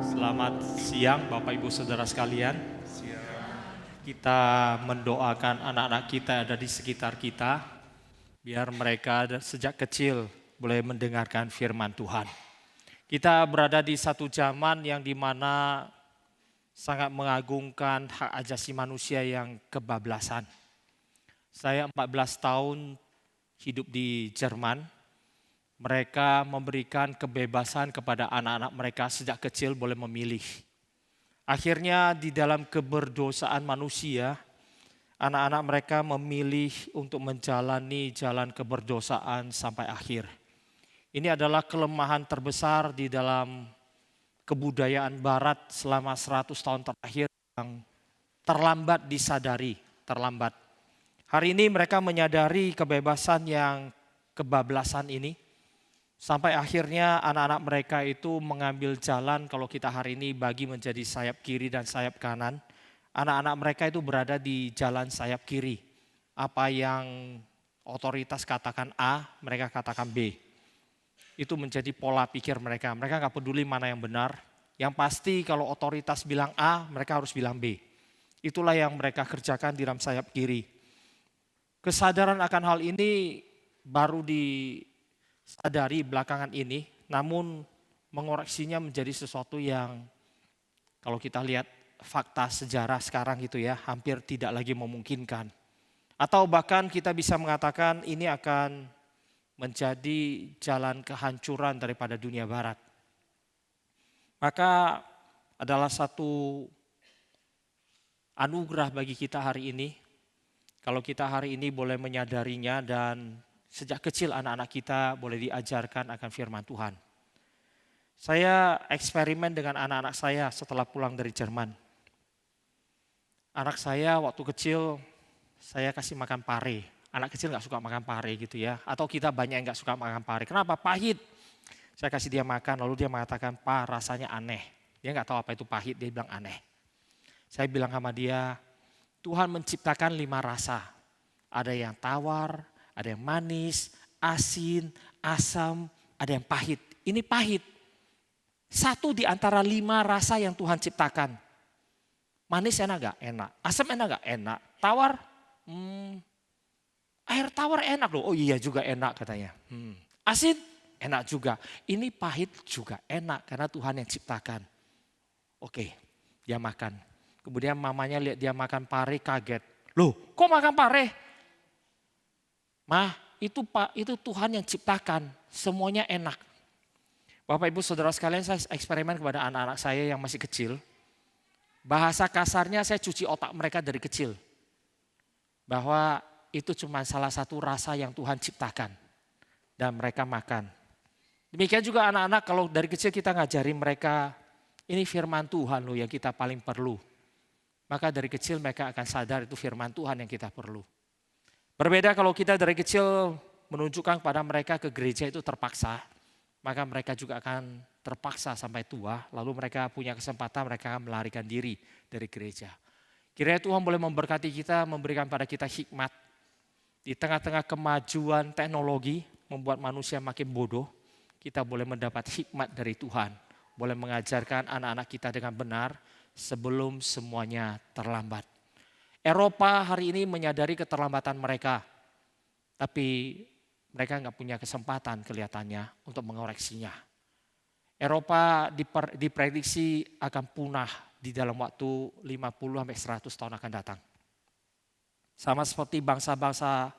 Selamat siang Bapak Ibu Saudara sekalian. Kita mendoakan anak-anak kita ada di sekitar kita, biar mereka sejak kecil boleh mendengarkan firman Tuhan. Kita berada di satu zaman yang dimana sangat mengagungkan hak asasi manusia yang kebablasan. Saya 14 tahun hidup di Jerman. Mereka memberikan kebebasan kepada anak-anak mereka sejak kecil boleh memilih. Akhirnya di dalam keberdosaan manusia, anak-anak mereka memilih untuk menjalani jalan keberdosaan sampai akhir. Ini adalah kelemahan terbesar di dalam kebudayaan barat selama 100 tahun terakhir yang terlambat disadari, terlambat. Hari ini mereka menyadari kebebasan yang kebablasan ini. Sampai akhirnya anak-anak mereka itu mengambil jalan kalau kita hari ini bagi menjadi sayap kiri dan sayap kanan. Anak-anak mereka itu berada di jalan sayap kiri. Apa yang otoritas katakan A, mereka katakan B. Itu menjadi pola pikir mereka. Mereka nggak peduli mana yang benar. Yang pasti kalau otoritas bilang A, mereka harus bilang B. Itulah yang mereka kerjakan di dalam sayap kiri. Kesadaran akan hal ini baru disadari belakangan ini, namun mengoreksinya menjadi sesuatu yang kalau kita lihat fakta sejarah sekarang gitu ya, hampir tidak lagi memungkinkan. Atau bahkan kita bisa mengatakan ini akan menjadi jalan kehancuran daripada dunia barat. Maka adalah satu anugerah bagi kita hari ini, kalau kita hari ini boleh menyadarinya dan sejak kecil anak-anak kita boleh diajarkan akan firman Tuhan. Saya eksperimen dengan anak-anak saya setelah pulang dari Jerman. Anak saya waktu kecil saya kasih makan pare. Anak kecil gak suka makan pare gitu ya. Atau kita banyak yang gak suka makan pare. Kenapa? Pahit. Saya kasih dia makan lalu dia mengatakan, "Pa, rasanya aneh." Dia gak tahu apa itu pahit, dia bilang aneh. Saya bilang sama dia, Tuhan menciptakan 5 rasa. Ada yang tawar, ada yang manis, asin, asam, ada yang pahit. Ini pahit. Satu di antara 5 rasa yang Tuhan ciptakan. Manis enak gak? Enak. Asam enak gak? Enak. Tawar? Air tawar enak loh. Oh iya juga enak katanya. Asin? Enak juga. Ini pahit juga enak karena Tuhan yang ciptakan. Oke, dia makan. Kemudian mamanya lihat dia makan pare kaget. Loh kok makan pare? Mah, itu Tuhan yang ciptakan, semuanya enak. Bapak Ibu Saudara sekalian, saya eksperimen kepada anak-anak saya yang masih kecil. Bahasa kasarnya saya cuci otak mereka dari kecil. Bahwa itu cuma salah satu rasa yang Tuhan ciptakan. Dan mereka makan. Demikian juga anak-anak kalau dari kecil kita ngajari mereka, ini firman Tuhan loh yang kita paling perlu. Maka dari kecil mereka akan sadar itu firman Tuhan yang kita perlu. Berbeda kalau kita dari kecil menunjukkan kepada mereka ke gereja itu terpaksa, maka mereka juga akan terpaksa sampai tua, lalu mereka punya kesempatan mereka akan melarikan diri dari gereja. Kiranya Tuhan boleh memberkati kita, memberikan pada kita hikmat. Di tengah-tengah kemajuan teknologi membuat manusia makin bodoh, kita boleh mendapat hikmat dari Tuhan. Boleh mengajarkan anak-anak kita dengan benar sebelum semuanya terlambat. Eropa hari ini menyadari keterlambatan mereka, tapi mereka nggak punya kesempatan kelihatannya untuk mengoreksinya. Eropa diprediksi akan punah di dalam waktu 50-100 tahun akan datang. Sama seperti bangsa-bangsa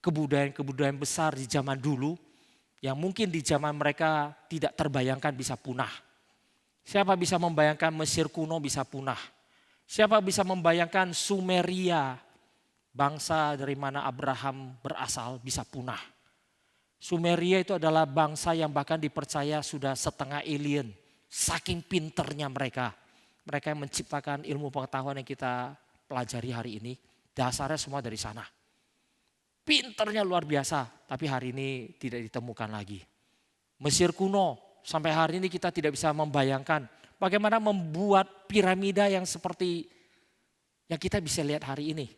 kebudayaan-kebudayaan besar di zaman dulu, yang mungkin di zaman mereka tidak terbayangkan bisa punah. Siapa bisa membayangkan Mesir kuno bisa punah? Siapa bisa membayangkan Sumeria, bangsa dari mana Abraham berasal bisa punah. Sumeria itu adalah bangsa yang bahkan dipercaya sudah setengah alien. Saking pinternya mereka. Mereka yang menciptakan ilmu pengetahuan yang kita pelajari hari ini. Dasarnya semua dari sana. Pinternya luar biasa, tapi hari ini tidak ditemukan lagi. Mesir kuno, sampai hari ini kita tidak bisa membayangkan bagaimana membuat piramida yang seperti yang kita bisa lihat hari ini.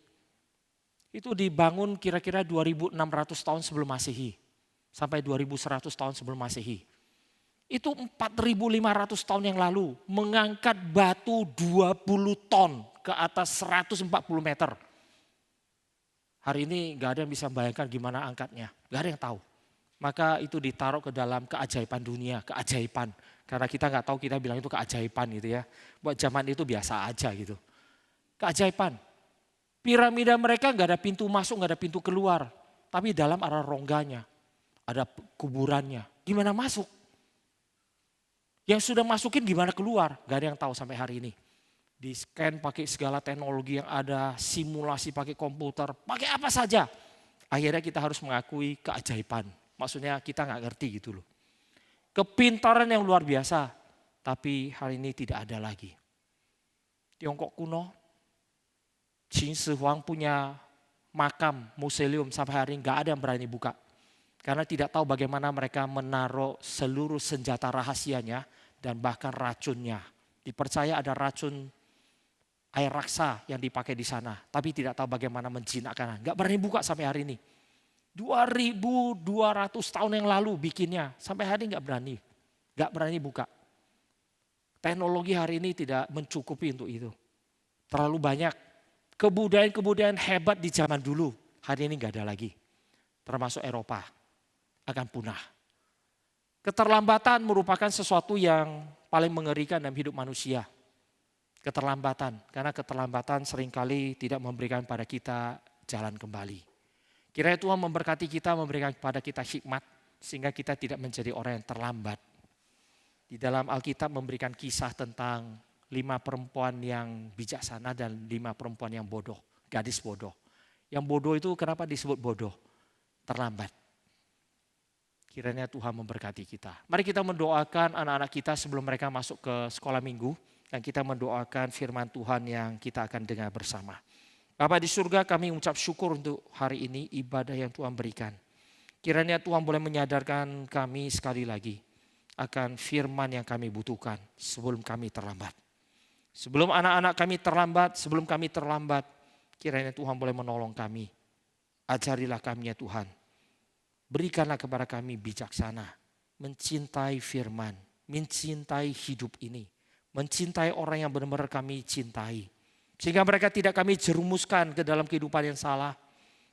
Itu dibangun kira-kira 2600 tahun sebelum Masehi. Sampai 2100 tahun sebelum Masehi. Itu 4.500 tahun yang lalu mengangkat batu 20 ton ke atas 140 meter. Hari ini gak ada yang bisa membayangkan gimana angkatnya, gak ada yang tahu. Maka itu ditaruh ke dalam keajaiban dunia, keajaiban. Karena kita gak tahu, kita bilang itu keajaiban gitu ya. Buat zaman itu biasa aja gitu. Keajaiban. Piramida mereka gak ada pintu masuk, gak ada pintu keluar. Tapi dalam ada rongganya, ada kuburannya. Gimana masuk? Yang sudah masukin gimana keluar? Gak ada yang tahu sampai hari ini. Di scan pakai segala teknologi yang ada, simulasi pakai komputer, pakai apa saja. Akhirnya kita harus mengakui keajaiban. Maksudnya kita gak ngerti gitu loh. Kepintaran yang luar biasa, tapi hari ini tidak ada lagi. Tiongkok kuno, Qin Shi Huang punya makam, museum sampai hari ini gak ada yang berani buka. Karena tidak tahu bagaimana mereka menaruh seluruh senjata rahasianya dan bahkan racunnya. Dipercaya ada racun air raksa yang dipakai di sana, tapi tidak tahu bagaimana menjinakkan. Gak berani buka sampai hari ini. 2.200 tahun yang lalu bikinnya, sampai hari ini gak berani buka. Teknologi hari ini tidak mencukupi untuk itu. Terlalu banyak kebudayaan-kebudayaan hebat di zaman dulu, hari ini gak ada lagi. Termasuk Eropa akan punah. Keterlambatan merupakan sesuatu yang paling mengerikan dalam hidup manusia. Keterlambatan, karena keterlambatan seringkali tidak memberikan pada kita jalan kembali. Kiranya Tuhan memberkati kita, memberikan kepada kita hikmat, sehingga kita tidak menjadi orang yang terlambat. Di dalam Alkitab memberikan kisah tentang 5 perempuan yang bijaksana dan 5 perempuan yang bodoh, gadis bodoh. Yang bodoh itu kenapa disebut bodoh? Terlambat. Kiranya Tuhan memberkati kita. Mari kita mendoakan anak-anak kita sebelum mereka masuk ke sekolah minggu. Dan kita mendoakan firman Tuhan yang kita akan dengar bersama. Bapa di surga, kami ucap syukur untuk hari ini ibadah yang Tuhan berikan. Kiranya Tuhan boleh menyadarkan kami sekali lagi akan firman yang kami butuhkan sebelum kami terlambat. Sebelum anak-anak kami terlambat, kiranya Tuhan boleh menolong kami. Ajarilah kami ya Tuhan. Berikanlah kepada kami bijaksana, mencintai firman, mencintai hidup ini, mencintai orang yang benar-benar kami cintai. Sehingga mereka tidak kami jerumuskan ke dalam kehidupan yang salah.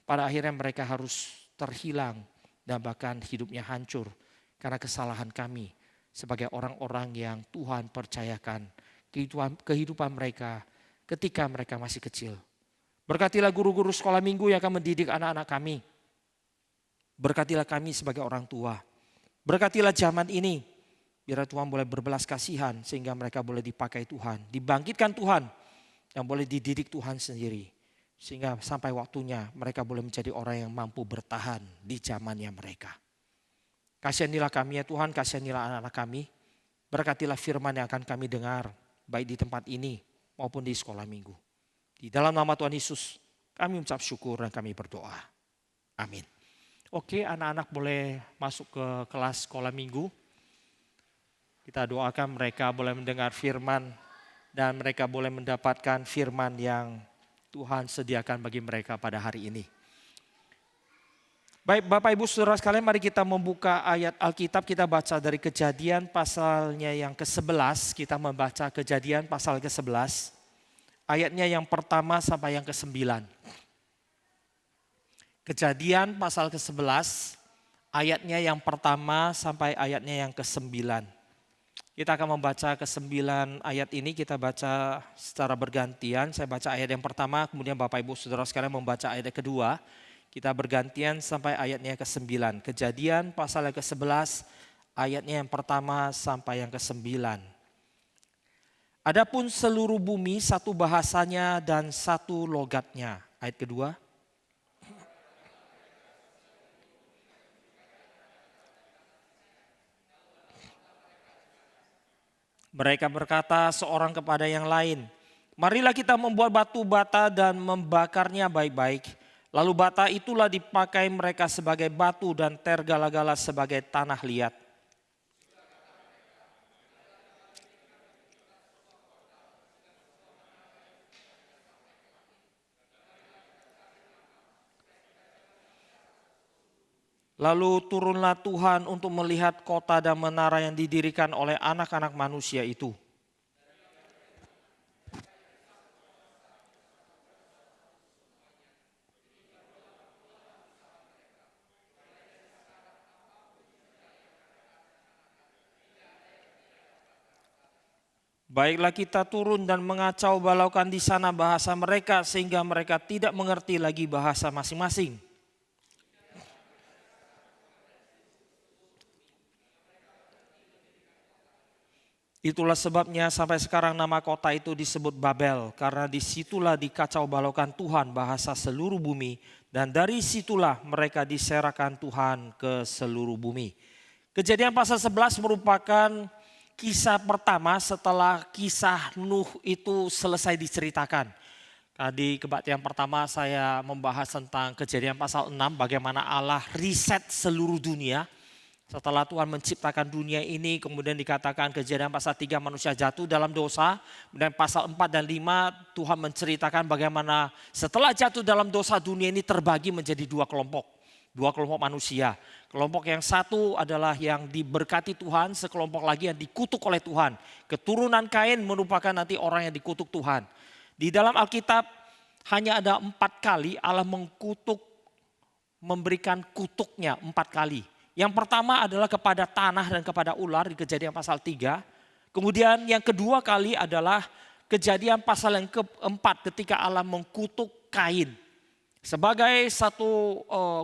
Pada akhirnya mereka harus terhilang dan bahkan hidupnya hancur karena kesalahan kami sebagai orang-orang yang Tuhan percayakan kehidupan mereka ketika mereka masih kecil. Berkatilah guru-guru sekolah minggu yang akan mendidik anak-anak kami. Berkatilah kami sebagai orang tua. Berkatilah zaman ini. Biar Tuhan boleh berbelas kasihan sehingga mereka boleh dipakai Tuhan. Dibangkitkan Tuhan yang boleh dididik Tuhan sendiri. Sehingga sampai waktunya mereka boleh menjadi orang yang mampu bertahan di zamannya mereka. Kasihanilah kami ya Tuhan, kasihanilah anak-anak kami. Berkatilah firman yang akan kami dengar baik di tempat ini maupun di sekolah minggu. Di dalam nama Tuhan Yesus kami mengucap syukur dan kami berdoa. Amin. Oke, anak-anak boleh masuk ke kelas sekolah minggu. Kita doakan mereka boleh mendengar firman dan mereka boleh mendapatkan firman yang Tuhan sediakan bagi mereka pada hari ini. Baik Bapak Ibu Saudara sekalian, mari kita membuka ayat Alkitab, kita baca dari Kejadian pasalnya yang ke-11, kita membaca Kejadian pasal ke-11, ayatnya yang pertama sampai yang ke-9. Kejadian pasal ke-11, ayatnya yang pertama sampai ayatnya yang ke-9. Kita akan membaca ke-9 ayat ini, kita baca secara bergantian. Saya baca ayat yang pertama, kemudian Bapak Ibu Saudara sekalian membaca ayat yang kedua. Kita bergantian sampai ayatnya ke-9. Kejadian pasal yang ke-11, ayatnya yang pertama sampai yang ke-9. Adapun seluruh bumi satu bahasanya dan satu logatnya. Ayat kedua. Mereka berkata seorang kepada yang lain, marilah kita membuat batu bata dan membakarnya baik-baik. Lalu bata itulah dipakai mereka sebagai batu dan tergala-gala sebagai tanah liat. Lalu turunlah Tuhan untuk melihat kota dan menara yang didirikan oleh anak-anak manusia itu. Baiklah kita turun dan mengacau balaukan di sana bahasa mereka sehingga mereka tidak mengerti lagi bahasa masing-masing. Itulah sebabnya sampai sekarang nama kota itu disebut Babel, karena disitulah dikacau balaukan Tuhan bahasa seluruh bumi, dan dari situlah mereka diserakan Tuhan ke seluruh bumi. Kejadian pasal 11 merupakan kisah pertama setelah kisah Nuh itu selesai diceritakan. Di kebaktian pertama saya membahas tentang Kejadian pasal 6, bagaimana Allah riset seluruh dunia. Setelah Tuhan menciptakan dunia ini, kemudian dikatakan Kejadian pasal 3 manusia jatuh dalam dosa. Dan pasal 4 dan 5 Tuhan menceritakan bagaimana setelah jatuh dalam dosa dunia ini terbagi menjadi dua kelompok. Dua kelompok manusia. Kelompok yang satu adalah yang diberkati Tuhan, sekelompok lagi yang dikutuk oleh Tuhan. Keturunan Kain merupakan nanti orang yang dikutuk Tuhan. Di dalam Alkitab hanya ada 4 kali Allah mengkutuk, memberikan kutuknya 4 kali. Yang pertama adalah kepada tanah dan kepada ular di Kejadian pasal 3. Kemudian yang kedua kali adalah Kejadian pasal yang keempat ketika Allah mengkutuk Kain. Sebagai satu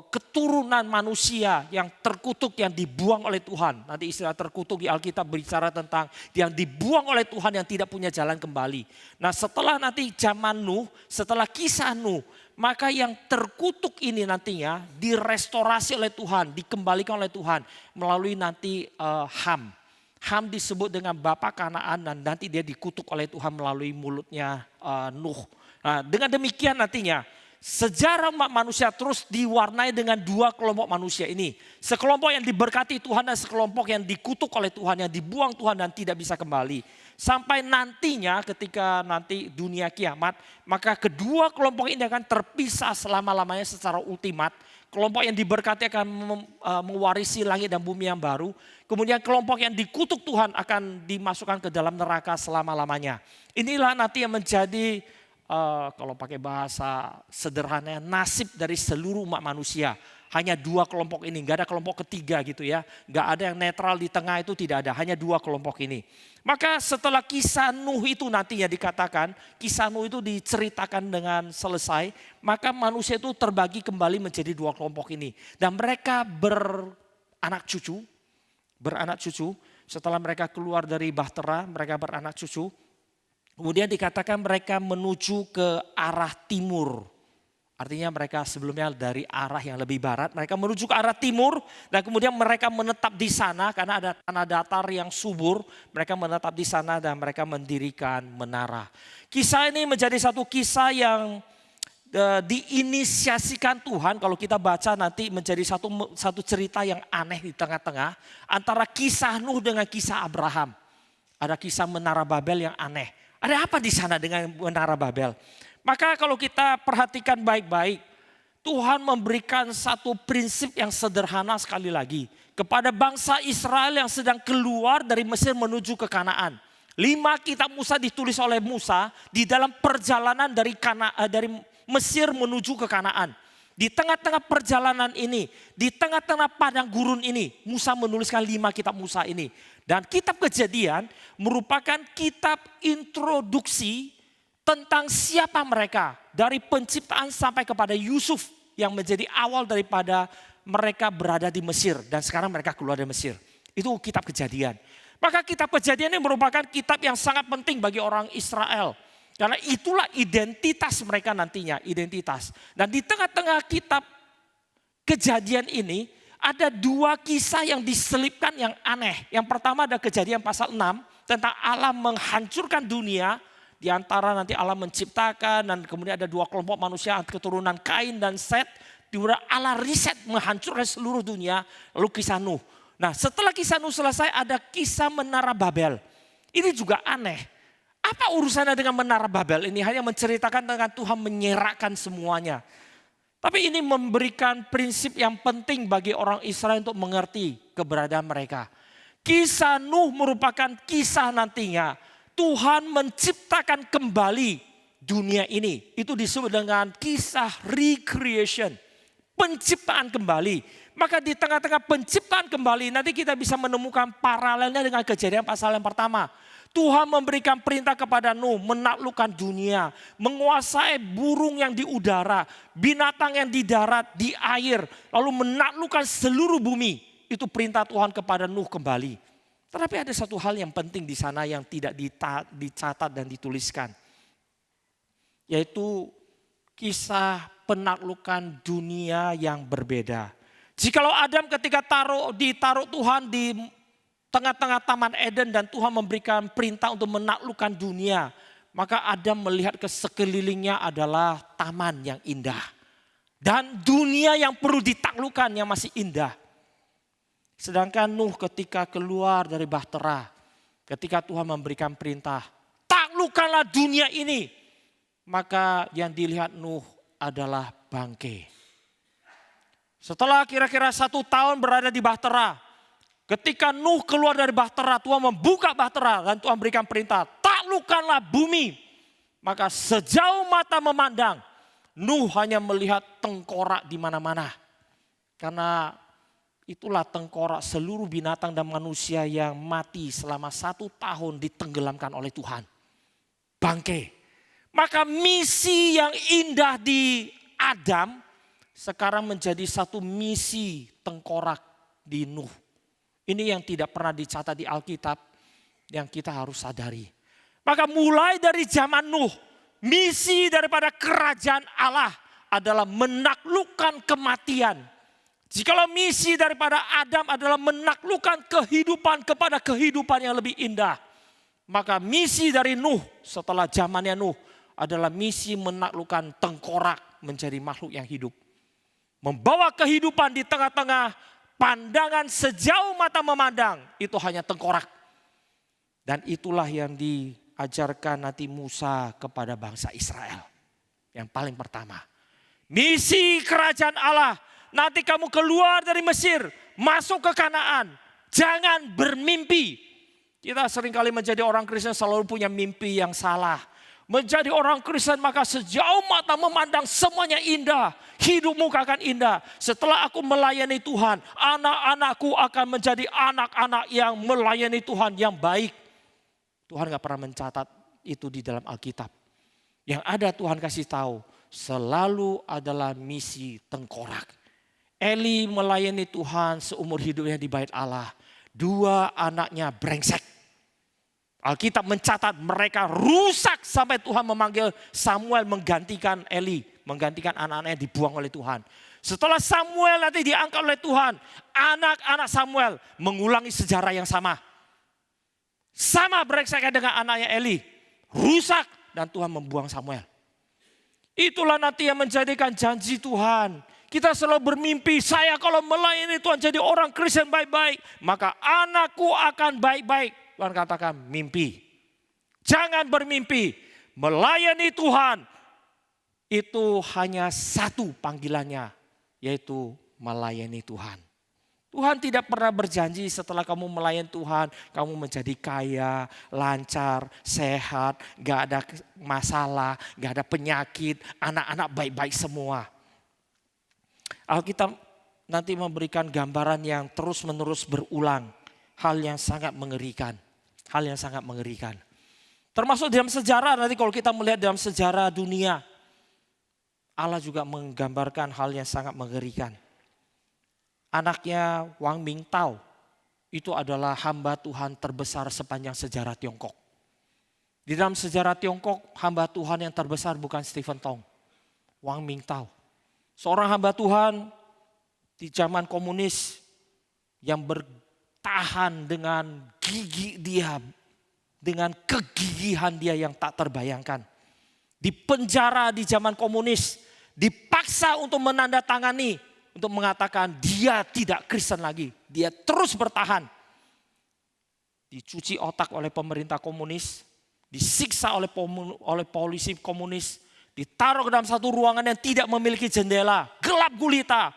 keturunan manusia yang terkutuk, yang dibuang oleh Tuhan. Nanti istilah terkutuk di Alkitab berbicara tentang yang dibuang oleh Tuhan yang tidak punya jalan kembali. Nah setelah nanti zaman Nuh, setelah kisah Nuh, maka yang terkutuk ini nantinya direstorasi oleh Tuhan, dikembalikan oleh Tuhan melalui nanti Ham. Ham disebut dengan bapa Kanaan dan nanti dia dikutuk oleh Tuhan melalui mulutnya Nuh. Nah, dengan demikian nantinya sejarah umat manusia terus diwarnai dengan dua kelompok manusia ini. Sekelompok yang diberkati Tuhan dan sekelompok yang dikutuk oleh Tuhan, yang dibuang Tuhan dan tidak bisa kembali. Sampai nantinya ketika nanti dunia kiamat, maka kedua kelompok ini akan terpisah selama-lamanya secara ultimat. Kelompok yang diberkati akan mewarisi langit dan bumi yang baru. Kemudian kelompok yang dikutuk Tuhan akan dimasukkan ke dalam neraka selama-lamanya. Inilah nanti yang menjadi kalau pakai bahasa sederhana nasib dari seluruh umat manusia. Hanya dua kelompok ini, nggak ada kelompok ketiga gitu ya. Nggak ada yang netral di tengah, itu tidak ada, hanya dua kelompok ini. Maka setelah kisah Nuh itu nantinya dikatakan, kisah Nuh itu diceritakan dengan selesai, maka manusia itu terbagi kembali menjadi dua kelompok ini. Dan mereka beranak cucu, setelah mereka keluar dari bahtera, mereka beranak cucu. Kemudian dikatakan mereka menuju ke arah timur. Artinya mereka sebelumnya dari arah yang lebih barat, mereka menuju ke arah timur. Dan kemudian mereka menetap di sana karena ada tanah datar yang subur. Mereka menetap di sana dan mereka mendirikan menara. Kisah ini menjadi satu kisah yang diinisiasikan Tuhan. Kalau kita baca nanti menjadi satu cerita yang aneh di tengah-tengah. Antara kisah Nuh dengan kisah Abraham. Ada kisah menara Babel yang aneh. Ada apa di sana dengan menara Babel? Maka kalau kita perhatikan baik-baik, Tuhan memberikan satu prinsip yang sederhana sekali lagi. Kepada bangsa Israel yang sedang keluar dari Mesir menuju ke Kanaan. 5 kitab Musa ditulis oleh Musa di dalam perjalanan dari Mesir menuju ke Kanaan. Di tengah-tengah perjalanan ini, di tengah-tengah padang gurun ini, Musa menuliskan 5 kitab Musa ini. Dan kitab Kejadian merupakan kitab introduksi tentang siapa mereka. Dari penciptaan sampai kepada Yusuf yang menjadi awal daripada mereka berada di Mesir. Dan sekarang mereka keluar dari Mesir. Itu kitab Kejadian. Maka kitab Kejadian ini merupakan kitab yang sangat penting bagi orang Israel. Karena itulah identitas mereka nantinya, identitas. Dan di tengah-tengah kitab Kejadian ini ada 2 kisah yang diselipkan yang aneh. Yang pertama ada Kejadian pasal 6 tentang Allah menghancurkan dunia. Di antara nanti Allah menciptakan dan kemudian ada 2 kelompok manusia keturunan Kain dan Set. Di mana Allah riset menghancurkan seluruh dunia. Lalu kisah Nuh. Nah setelah kisah Nuh selesai ada kisah menara Babel. Ini juga aneh. Apa urusannya dengan menara Babel ini? Hanya menceritakan tentang Tuhan menyerakkan semuanya. Tapi ini memberikan prinsip yang penting bagi orang Israel untuk mengerti keberadaan mereka. Kisah Nuh merupakan kisah nantinya Tuhan menciptakan kembali dunia ini. Itu disebut dengan kisah recreation, penciptaan kembali. Maka di tengah-tengah penciptaan kembali nanti kita bisa menemukan paralelnya dengan Kejadian pasal yang pertama. Tuhan memberikan perintah kepada Nuh menaklukkan dunia, menguasai burung yang di udara, binatang yang di darat, di air, lalu menaklukkan seluruh bumi. Itu perintah Tuhan kepada Nuh kembali. Tetapi ada satu hal yang penting di sana yang tidak dicatat dan dituliskan, yaitu kisah penaklukan dunia yang berbeda. Jikalau Adam ketika ditaruh Tuhan di tengah-tengah Taman Eden dan Tuhan memberikan perintah untuk menaklukkan dunia, maka Adam melihat ke sekelilingnya adalah taman yang indah. Dan dunia yang perlu ditaklukkan yang masih indah. Sedangkan Nuh ketika keluar dari bahtera, ketika Tuhan memberikan perintah, taklukkanlah dunia ini. Maka yang dilihat Nuh adalah bangkai. Setelah kira-kira 1 tahun berada di bahtera, ketika Nuh keluar dari bahtera, Tuhan membuka bahtera dan Tuhan berikan perintah, taklukkanlah bumi. Maka sejauh mata memandang, Nuh hanya melihat tengkorak di mana-mana. Karena itulah tengkorak seluruh binatang dan manusia yang mati selama 1 tahun ditenggelamkan oleh Tuhan. Bangkai. Maka misi yang indah di Adam sekarang menjadi satu misi tengkorak di Nuh. Ini yang tidak pernah dicatat di Alkitab yang kita harus sadari. Maka mulai dari zaman Nuh, misi daripada kerajaan Allah adalah menaklukkan kematian. Jikalau misi daripada Adam adalah menaklukkan kehidupan kepada kehidupan yang lebih indah, maka misi dari Nuh setelah zamannya Nuh adalah misi menaklukkan tengkorak menjadi makhluk yang hidup. Membawa kehidupan di tengah-tengah pandangan sejauh mata memandang, itu hanya tengkorak. Dan itulah yang diajarkan nanti Musa kepada bangsa Israel. Yang paling pertama, misi kerajaan Allah. Nanti kamu keluar dari Mesir, masuk ke Kanaan. Jangan bermimpi. Kita seringkali menjadi orang Kristen selalu punya mimpi yang salah. Menjadi orang Kristen maka sejauh mata memandang semuanya indah. Hidupmu akan indah. Setelah aku melayani Tuhan, anak-anakku akan menjadi anak-anak yang melayani Tuhan yang baik. Tuhan gak pernah mencatat itu di dalam Alkitab. Yang ada Tuhan kasih tahu, selalu adalah misi tengkorak. Eli melayani Tuhan seumur hidupnya di bait Allah. 2 anaknya brengsek. Alkitab mencatat mereka rusak sampai Tuhan memanggil Samuel menggantikan Eli. Menggantikan anak-anaknya dibuang oleh Tuhan. Setelah Samuel nanti diangkat oleh Tuhan, anak-anak Samuel mengulangi sejarah yang sama. Sama brengseknya dengan anaknya Eli. Rusak dan Tuhan membuang Samuel. Itulah nanti yang menjadikan janji Tuhan. Kita selalu bermimpi, saya kalau melayani Tuhan jadi orang Kristen baik-baik, maka anakku akan baik-baik. Tuhan katakan mimpi. Jangan bermimpi. Melayani Tuhan itu hanya satu panggilannya, yaitu melayani Tuhan. Tuhan tidak pernah berjanji setelah kamu melayani Tuhan, kamu menjadi kaya, lancar, sehat, gak ada masalah, gak ada penyakit, anak-anak baik-baik semua. Alkitab nanti memberikan gambaran yang terus-menerus berulang. Hal yang sangat mengerikan. Hal yang sangat mengerikan. Termasuk dalam sejarah, nanti kalau kita melihat dalam sejarah dunia, Allah juga menggambarkan hal yang sangat mengerikan. Anaknya Wang Mingtao itu adalah hamba Tuhan terbesar sepanjang sejarah Tiongkok. Di dalam sejarah Tiongkok, hamba Tuhan yang terbesar bukan Stephen Tong, Wang Mingtao. Seorang hamba Tuhan di zaman komunis yang bertahan dengan gigi dia, dengan kegigihan dia yang tak terbayangkan. Di penjara di zaman komunis, dipaksa untuk menandatangani, untuk mengatakan dia tidak Kristen lagi. Dia terus bertahan. Dicuci otak oleh pemerintah komunis, disiksa oleh polisi komunis, Ditaruh ke dalam satu ruangan yang tidak memiliki jendela. Gelap gulita.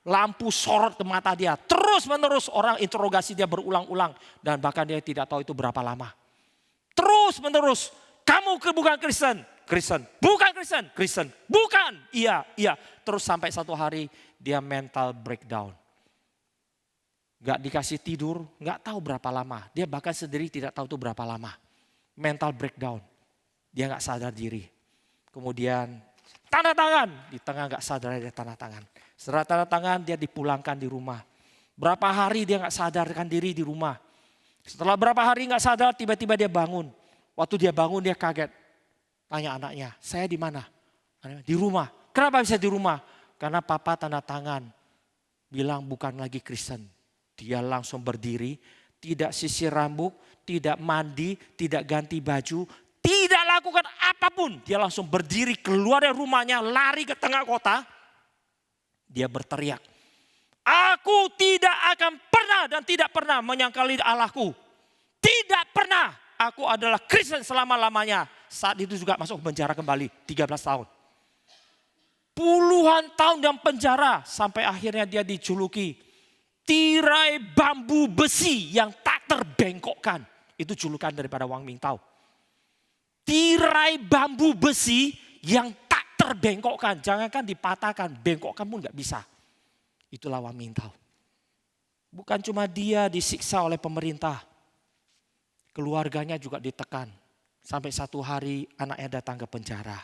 Lampu sorot ke mata dia. Terus menerus orang interogasi dia berulang-ulang. Dan bahkan dia tidak tahu itu berapa lama. Terus menerus. Kamu bukan Kristen. Kristen. Bukan Kristen. Kristen. Bukan. Iya. Terus sampai satu hari dia mental breakdown. Gak dikasih tidur. Gak tahu berapa lama. Dia bahkan sendiri tidak tahu itu berapa lama. Mental breakdown. Dia gak sadar diri. Kemudian tanda tangan. Di tengah gak sadar dia tanda tangan. Setelah tanda tangan dia dipulangkan di rumah. Berapa hari dia gak sadarkan diri di rumah. Setelah berapa hari gak sadar tiba-tiba dia bangun. Waktu dia bangun dia kaget. Tanya anaknya, saya di mana? Di rumah. Kenapa bisa di rumah? Karena papa tanda tangan. Bilang bukan lagi Kristen. Dia langsung berdiri. Tidak sisir rambut. Tidak mandi. Tidak ganti baju. Tidak lakukan apapun. Dia langsung berdiri keluar dari rumahnya. Lari ke tengah kota. Dia berteriak. Aku tidak akan pernah dan tidak pernah menyangkali Allahku. Tidak pernah. Aku adalah Kristen selama-lamanya. Saat itu juga masuk penjara kembali. 13 tahun. Puluhan tahun dalam penjara. Sampai akhirnya dia dijuluki. Tirai bambu besi yang tak terbengkokkan. Itu julukan daripada Wang Mingtao. Tirai bambu besi yang tak terbengkokkan. Jangankan dipatahkan, bengkokkan pun gak bisa. Itulah Wang Mingtao. Bukan cuma dia disiksa oleh pemerintah. Keluarganya juga ditekan. Sampai satu hari anaknya datang ke penjara.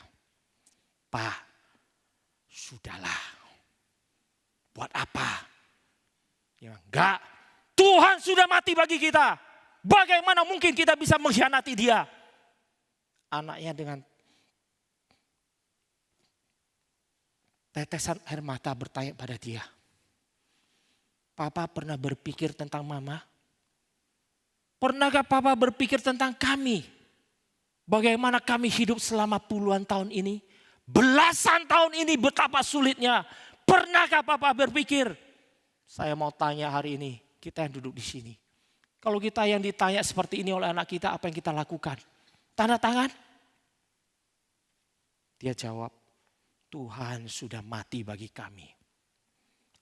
Pak, sudahlah. Buat apa? Dia bilang, enggak, Tuhan sudah mati bagi kita. Bagaimana mungkin kita bisa mengkhianati dia? Anaknya dengan tetesan air mata bertanya pada dia. Papa pernah berpikir tentang mama? Pernahkah papa berpikir tentang kami? Bagaimana kami hidup selama puluhan tahun ini? Belasan tahun ini betapa sulitnya. Pernahkah papa berpikir? Saya mau tanya hari ini, kita yang duduk di sini. Kalau kita yang ditanya seperti ini oleh anak kita, apa yang kita lakukan? Tanda tangan? Dia jawab, Tuhan sudah mati bagi kami.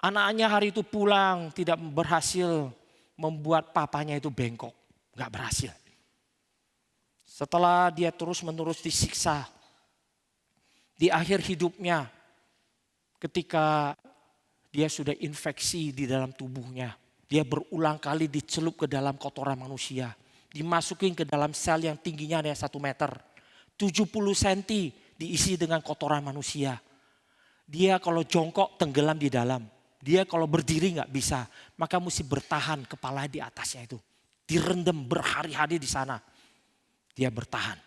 Anaknya hari itu pulang tidak berhasil membuat papanya itu bengkok. Gak berhasil. Setelah dia terus-menerus disiksa. Di akhir hidupnya ketika dia sudah infeksi di dalam tubuhnya. Dia berulang kali dicelup ke dalam kotoran manusia. Dimasukin ke dalam sel yang tingginya ada 1 meter. 70 cm diisi dengan kotoran manusia. Dia kalau jongkok tenggelam di dalam. Dia kalau berdiri gak bisa. Maka mesti bertahan kepala di atasnya itu. Direndam berhari-hari di sana. Dia bertahan.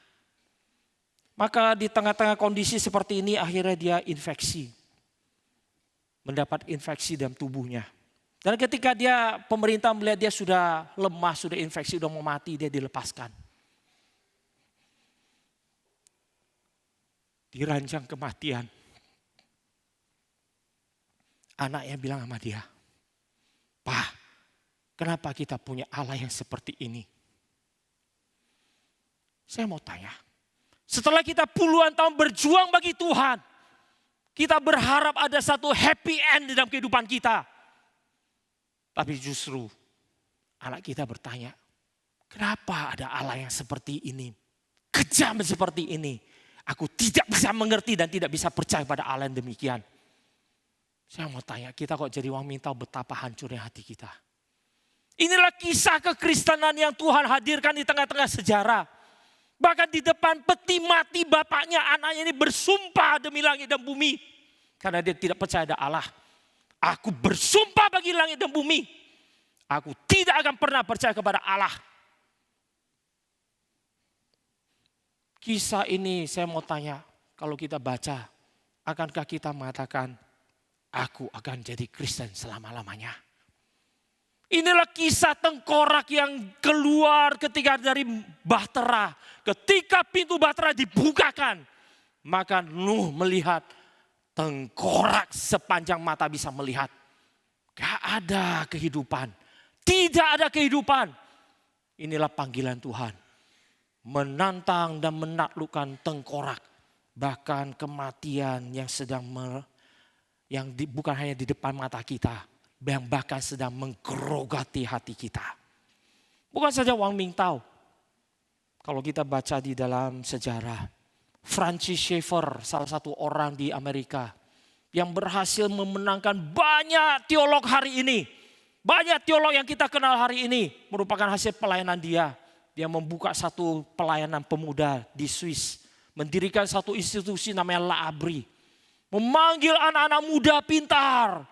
Maka di tengah-tengah kondisi seperti ini akhirnya dia infeksi. Mendapat infeksi dalam tubuhnya. Dan ketika pemerintah melihat dia sudah lemah, sudah infeksi, sudah mau mati, dia dilepaskan. Diranjang kematian. Anaknya bilang sama dia, Pak, kenapa kita punya Allah yang seperti ini? Saya mau tanya, setelah kita puluhan tahun berjuang bagi Tuhan, kita berharap ada satu happy end dalam kehidupan kita. Tapi justru anak kita bertanya, kenapa ada Allah yang seperti ini? Kejam seperti ini. Aku tidak bisa mengerti dan tidak bisa percaya pada Allah yang demikian. Saya mau tanya, kita kok jadi Wang Mingtao betapa hancurnya hati kita. Inilah kisah kekristenan yang Tuhan hadirkan di tengah-tengah sejarah. Bahkan di depan peti mati bapaknya, anaknya ini bersumpah demi langit dan bumi. Karena dia tidak percaya ada Allah. Aku bersumpah bagi langit dan bumi. Aku tidak akan pernah percaya kepada Allah. Kisah ini saya mau tanya, kalau kita baca, akankah kita mengatakan, aku akan jadi Kristen selama-lamanya? Inilah kisah tengkorak yang keluar ketika dari bahtera. Ketika pintu bahtera dibukakan, maka Nuh melihat tengkorak sepanjang mata bisa melihat. Gak ada kehidupan. Tidak ada kehidupan. Inilah panggilan Tuhan. Menantang dan menaklukkan tengkorak. Bahkan kematian yang bukan hanya di depan mata kita, yang bahkan sedang menggerogoti hati kita. Bukan saja Wang Mingtao. Kalau kita baca di dalam sejarah, Francis Schaeffer, salah satu orang di Amerika yang berhasil memenangkan banyak teolog hari ini. Banyak teolog yang kita kenal hari ini merupakan hasil pelayanan dia. Dia membuka satu pelayanan pemuda di Swiss. Mendirikan satu institusi namanya La Abri. Memanggil anak-anak muda pintar.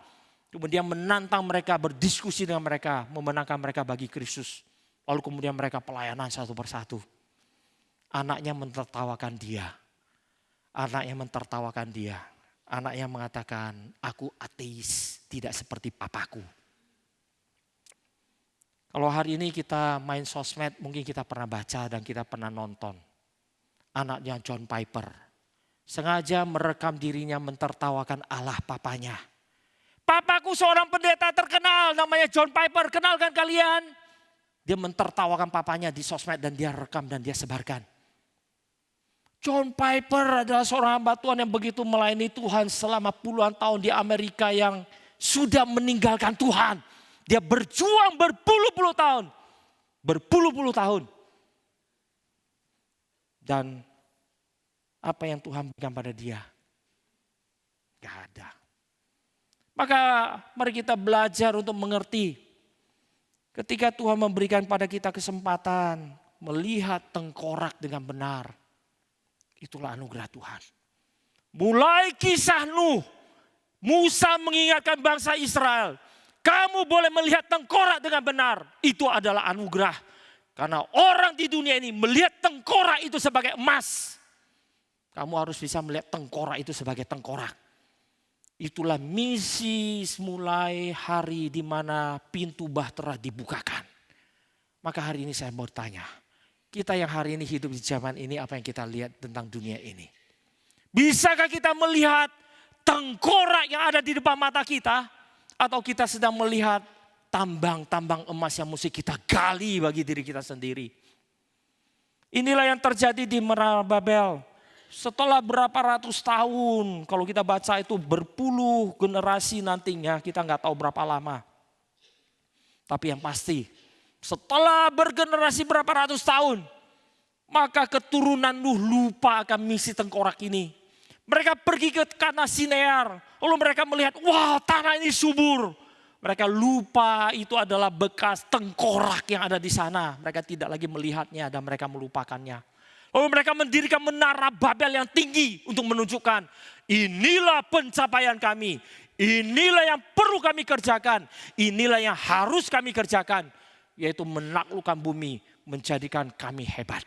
Kemudian menantang mereka, berdiskusi dengan mereka. Memenangkan mereka bagi Kristus. Lalu kemudian mereka pelayanan satu persatu. Anaknya mentertawakan dia. Anaknya mentertawakan dia. Anaknya mengatakan, aku ateis, tidak seperti papaku. Kalau hari ini kita main sosmed, mungkin kita pernah baca dan kita pernah nonton. Anaknya John Piper sengaja merekam dirinya mentertawakan Allah papanya. Papaku seorang pendeta terkenal namanya John Piper, kenal kan kalian? Dia mentertawakan papanya di sosmed dan dia rekam dan dia sebarkan. John Piper adalah seorang hamba Tuhan yang begitu melayani Tuhan selama puluhan tahun di Amerika yang sudah meninggalkan Tuhan. Dia berjuang berpuluh-puluh tahun. Berpuluh-puluh tahun. Dan apa yang Tuhan berikan pada dia? Gak ada. Maka mari kita belajar untuk mengerti. Ketika Tuhan memberikan pada kita kesempatan melihat tengkorak dengan benar. Itulah anugerah Tuhan. Mulai kisah Nuh. Musa mengingatkan bangsa Israel. Kamu boleh melihat tengkorak dengan benar. Itu adalah anugerah. Karena orang di dunia ini melihat tengkorak itu sebagai emas. Kamu harus bisa melihat tengkorak itu sebagai tengkorak. Itulah misi mulai hari di mana pintu bahtera dibukakan. Maka hari ini saya mau tanya. Kita yang hari ini hidup di zaman ini, apa yang kita lihat tentang dunia ini? Bisakah kita melihat tengkorak yang ada di depan mata kita? Atau kita sedang melihat tambang-tambang emas yang mesti kita gali bagi diri kita sendiri? Inilah yang terjadi di Menara Babel. Setelah berapa ratus tahun, kalau kita baca itu berpuluh generasi nantinya, kita nggak tahu berapa lama. Tapi yang pasti, setelah bergenerasi berapa ratus tahun, maka keturunan Nuh lupa akan misi tengkorak ini. Mereka pergi ke tanah Sinear, lalu mereka melihat, wah tanah ini subur. Mereka lupa itu adalah bekas tengkorak yang ada di sana. Mereka tidak lagi melihatnya dan mereka melupakannya. Lalu mereka mendirikan menara Babel yang tinggi untuk menunjukkan, inilah pencapaian kami. Inilah yang perlu kami kerjakan. Inilah yang harus kami kerjakan. Yaitu menaklukkan bumi, menjadikan kami hebat.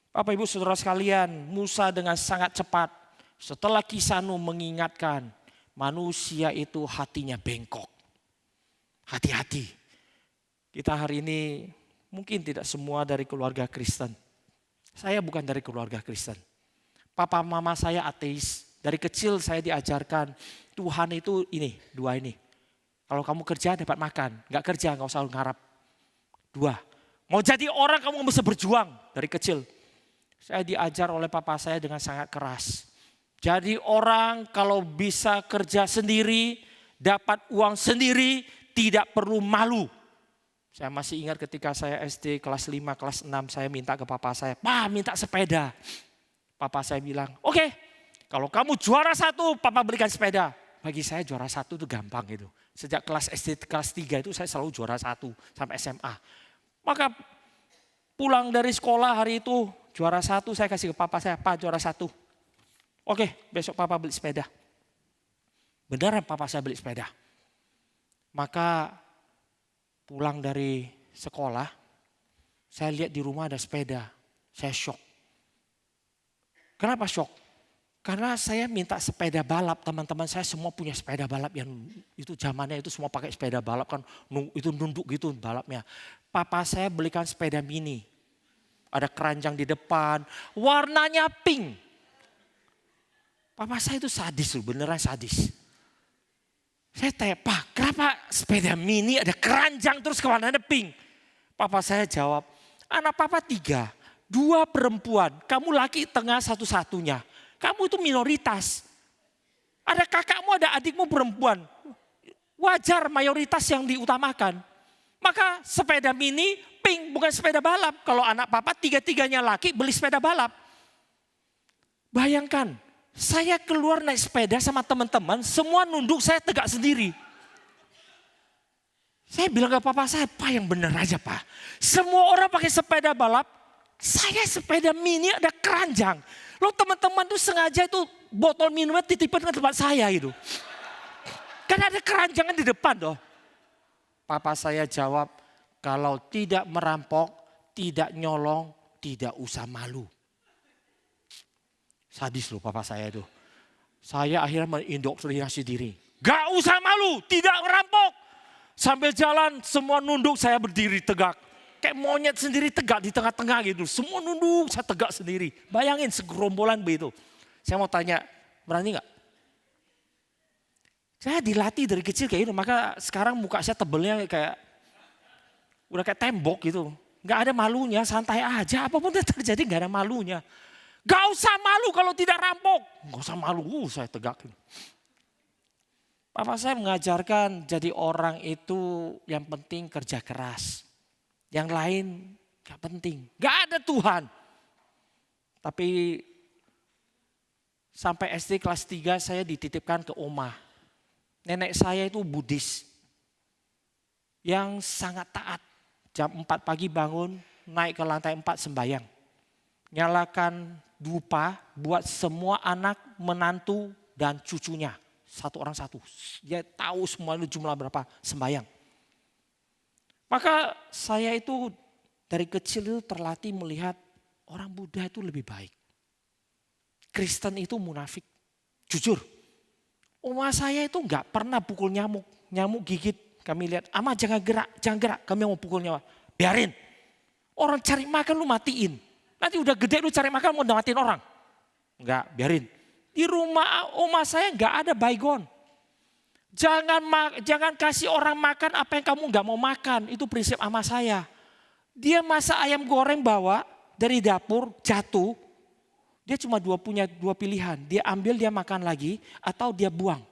Bapak ibu saudara sekalian, Musa dengan sangat cepat setelah kisah Nuh mengingatkan, manusia itu hatinya bengkok. Hati-hati. Kita hari ini mungkin tidak semua dari keluarga Kristen. Saya bukan dari keluarga Kristen. Papa mama saya ateis. Dari kecil saya diajarkan Tuhan itu ini, dua ini. Kalau kamu kerja dapat makan, gak kerja gak usah ngarap. Dua, mau jadi orang kamu mesti berjuang dari kecil. Saya diajar oleh papa saya dengan sangat keras. Jadi orang kalau bisa kerja sendiri, dapat uang sendiri, tidak perlu malu. Saya masih ingat ketika saya SD kelas 5, kelas 6 saya minta ke papa saya, "Pak, minta sepeda." Papa saya bilang, "Oke, kalau kamu juara 1, papa belikan sepeda." Bagi saya juara 1 itu gampang gitu. Sejak kelas SD kelas 3 itu saya selalu juara 1 sampai SMA. Maka pulang dari sekolah hari itu juara 1 saya kasih ke papa saya, "Pak, juara 1. Oke, besok papa beli sepeda." Beneran papa saya beli sepeda. Maka pulang dari sekolah, saya lihat di rumah ada sepeda. Saya shock. Kenapa shock? Karena saya minta sepeda balap, teman-teman saya semua punya sepeda balap yang itu zamannya itu semua pakai sepeda balap kan, itu nunduk gitu balapnya. Papa saya belikan sepeda mini. Ada keranjang di depan, warnanya pink. Papa saya itu sadis loh, beneran sadis. Saya tanya, "Pak, kenapa sepeda mini ada keranjang terus warnanya pink?" Papa saya jawab, "Anak papa 3, 2 perempuan, kamu laki tengah satu-satunya. Kamu itu minoritas. Ada kakakmu, ada adikmu perempuan. Wajar mayoritas yang diutamakan. Maka sepeda mini, pink, bukan sepeda balap. Kalau anak papa 3-3-nya laki beli sepeda balap. Bayangkan, saya keluar naik sepeda sama teman-teman, semua nunduk, saya tegak sendiri. Saya bilang ke papa saya, Pak yang benar aja Pak. Semua orang pakai sepeda balap, saya sepeda mini ada keranjang. Lo teman-teman tuh sengaja itu botol minumnya titipin ke tempat saya itu. Karena ada keranjangan di depan loh. Papa saya jawab, kalau tidak merampok, tidak nyolong, tidak usah malu. Sadis loh papa saya itu. Saya akhirnya mengindoktrinasi diri. Gak usah malu, tidak merampok. Sambil jalan semua nunduk, saya berdiri tegak. Kayak monyet sendiri tegak di tengah-tengah gitu. Semua nunduk, saya tegak sendiri. Bayangin segerombolan begitu. Saya mau tanya, berani gak? Saya dilatih dari kecil kayak gitu. Maka sekarang muka saya tebelnya kayak, udah kayak tembok gitu. Gak ada malunya, santai aja. Apapun yang terjadi gak ada malunya. Gak usah malu kalau tidak rampok. Gak usah malu, saya tegak. Papa saya mengajarkan jadi orang itu yang penting kerja keras. Yang lain gak penting. Gak ada Tuhan. Tapi sampai SD kelas 3 saya dititipkan ke oma. Nenek saya itu Buddhis. Yang sangat taat. Jam 4 pagi bangun, naik ke lantai 4 sembahyang. Nyalakan dupa buat semua anak, menantu dan cucunya. Satu orang satu. Dia tahu semua itu jumlah berapa sembahyang. Maka saya itu dari kecil itu terlatih melihat orang Buddha itu lebih baik. Kristen itu munafik. Jujur. Oma saya itu enggak pernah pukul nyamuk. Nyamuk gigit. Kami lihat, ama jangan gerak. Kami mau pukul nyamuk. Biarin. Orang cari makan lu matiin. Nanti udah gede lu cari makan mau matiin orang. Enggak, biarin. Di rumah oma saya enggak ada baygon. Jangan kasih orang makan apa yang kamu enggak mau makan. Itu prinsip ama saya. Dia masak ayam goreng bawa dari dapur jatuh. Dia cuma punya dua pilihan. Dia ambil dia makan lagi atau dia buang.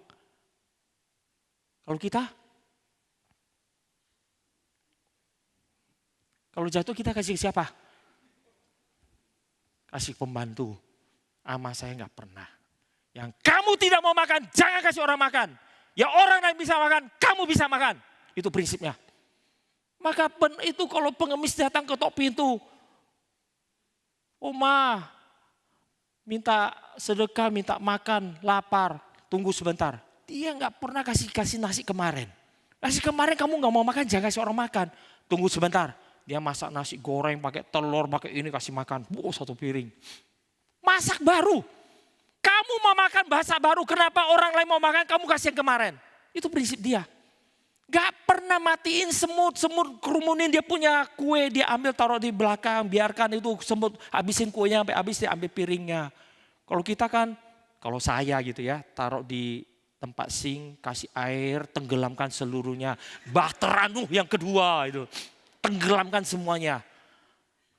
Kalau jatuh kita kasih ke siapa? Kasih pembantu. Ama saya enggak pernah. Yang kamu tidak mau makan, jangan kasih orang makan. Ya orang lain bisa makan, kamu bisa makan. Itu prinsipnya. Maka itu kalau pengemis datang ketok pintu. Oma, minta sedekah, minta makan, lapar, tunggu sebentar. Dia nggak pernah kasih nasi kemarin. Nasi kemarin kamu nggak mau makan, jangan kasih orang makan. Tunggu sebentar. Dia masak nasi goreng, pakai telur, pakai ini kasih makan. Satu piring. Masak baru. Kamu mau makan bahasa baru, kenapa orang lain mau makan, kamu kasih yang kemarin. Itu prinsip dia. Gak pernah matiin semut kerumunin dia punya kue, dia ambil taruh di belakang, biarkan itu semut habisin kuenya sampai habis, dia ambil piringnya. Kalau kita kan, kalau saya gitu ya, taruh di tempat sink, kasih air, tenggelamkan seluruhnya. Bahteranuh yang kedua itu, tenggelamkan semuanya.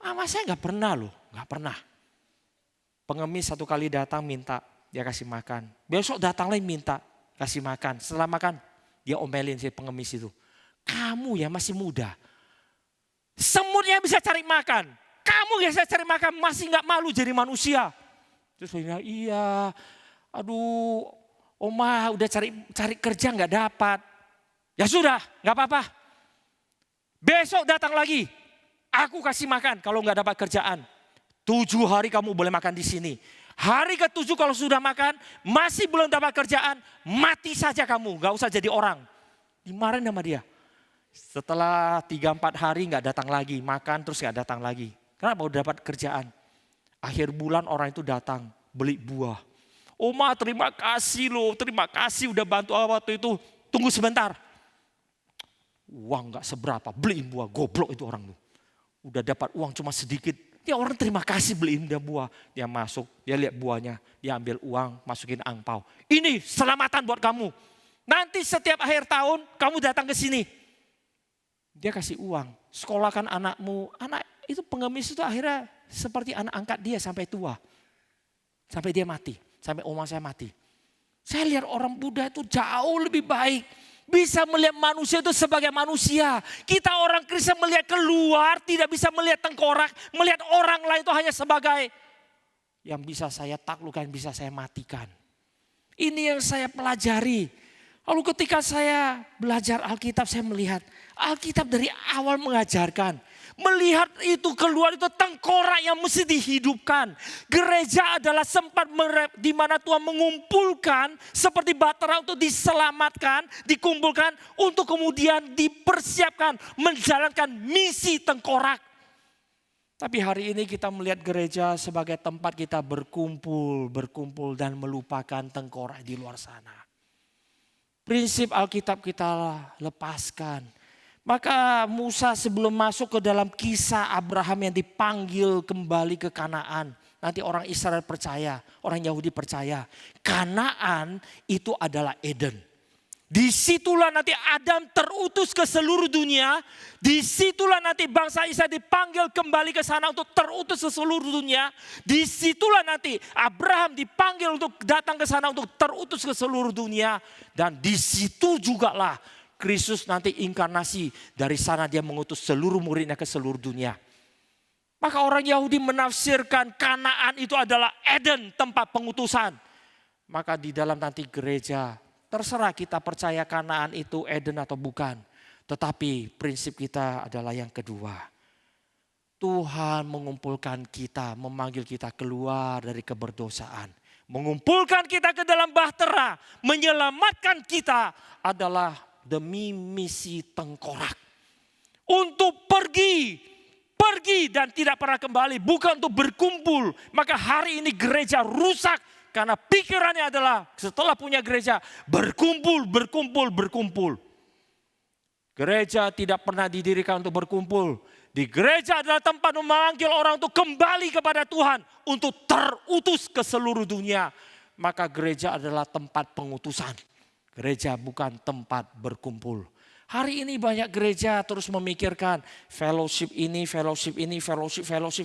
Ama saya gak pernah loh, gak pernah. Pengemis satu kali datang minta, dia kasih makan. Besok datang lagi minta, kasih makan. Setelah makan, dia omelin si pengemis itu. Kamu ya masih muda. Semutnya bisa cari makan. Kamu ya bisa cari makan, masih gak malu jadi manusia. Terus dia bilang, iya, aduh oma udah cari kerja gak dapat. Ya sudah, gak apa-apa. Besok datang lagi, aku kasih makan kalau gak dapat kerjaan. 7 hari kamu boleh makan di sini. Hari ke-7 kalau sudah makan, masih belum dapat kerjaan, mati saja kamu, gak usah jadi orang. Dimarahin sama dia. Setelah 3-4 hari gak datang lagi, makan terus gak datang lagi. Kenapa udah dapat kerjaan? Akhir bulan orang itu datang, beli buah. Oma terima kasih loh, terima kasih udah bantu waktu itu. Tunggu sebentar. Uang gak seberapa, beliin buah, goblok itu orang tuh. Udah dapat uang cuma sedikit. Ya orang terima kasih beliin dia buah. Dia masuk, dia lihat buahnya. Dia ambil uang, masukin angpau. Ini selamatan buat kamu. Nanti setiap akhir tahun kamu datang ke sini. Dia kasih uang. Sekolahkan anakmu. Anak itu pengemis itu akhirnya seperti anak angkat dia sampai tua. Sampai dia mati, sampai oma saya mati. Saya lihat orang Buddha itu jauh lebih baik. Bisa melihat manusia itu sebagai manusia. Kita orang Kristen melihat keluar, tidak bisa melihat tengkorak. Melihat orang lain itu hanya sebagai yang bisa saya taklukkan, bisa saya matikan. Ini yang saya pelajari. Lalu ketika saya belajar Alkitab, saya melihat Alkitab dari awal mengajarkan. Melihat itu keluar itu tengkorak yang mesti dihidupkan. Gereja adalah tempat di mana Tuhan mengumpulkan seperti batera untuk diselamatkan, dikumpulkan untuk kemudian dipersiapkan menjalankan misi tengkorak. Tapi hari ini kita melihat gereja sebagai tempat kita berkumpul dan melupakan tengkorak di luar sana. Prinsip Alkitab kita lepaskan. Maka Musa sebelum masuk ke dalam kisah Abraham yang dipanggil kembali ke Kanaan. Nanti orang Israel percaya, orang Yahudi percaya. Kanaan itu adalah Eden. Disitulah nanti Adam terutus ke seluruh dunia. Disitulah nanti bangsa Israel dipanggil kembali ke sana untuk terutus ke seluruh dunia. Disitulah nanti Abraham dipanggil untuk datang ke sana untuk terutus ke seluruh dunia. Dan disitu juga lah Kristus nanti inkarnasi. Dari sana dia mengutus seluruh muridnya ke seluruh dunia. Maka orang Yahudi menafsirkan Kanaan itu adalah Eden, tempat pengutusan. Maka di dalam nanti gereja, terserah kita percaya Kanaan itu Eden atau bukan. Tetapi prinsip kita adalah yang kedua. Tuhan mengumpulkan kita, memanggil kita keluar dari keberdosaan. Mengumpulkan kita ke dalam bahtera, menyelamatkan kita adalah demi misi tengkorak. Untuk pergi dan tidak pernah kembali. Bukan untuk berkumpul. Maka hari ini gereja rusak. Karena pikirannya adalah setelah punya gereja berkumpul. Gereja tidak pernah didirikan untuk berkumpul. Di gereja adalah tempat memanggil orang untuk kembali kepada Tuhan. Untuk terutus ke seluruh dunia. Maka gereja adalah tempat pengutusan. Gereja bukan tempat berkumpul. Hari ini banyak gereja terus memikirkan fellowship,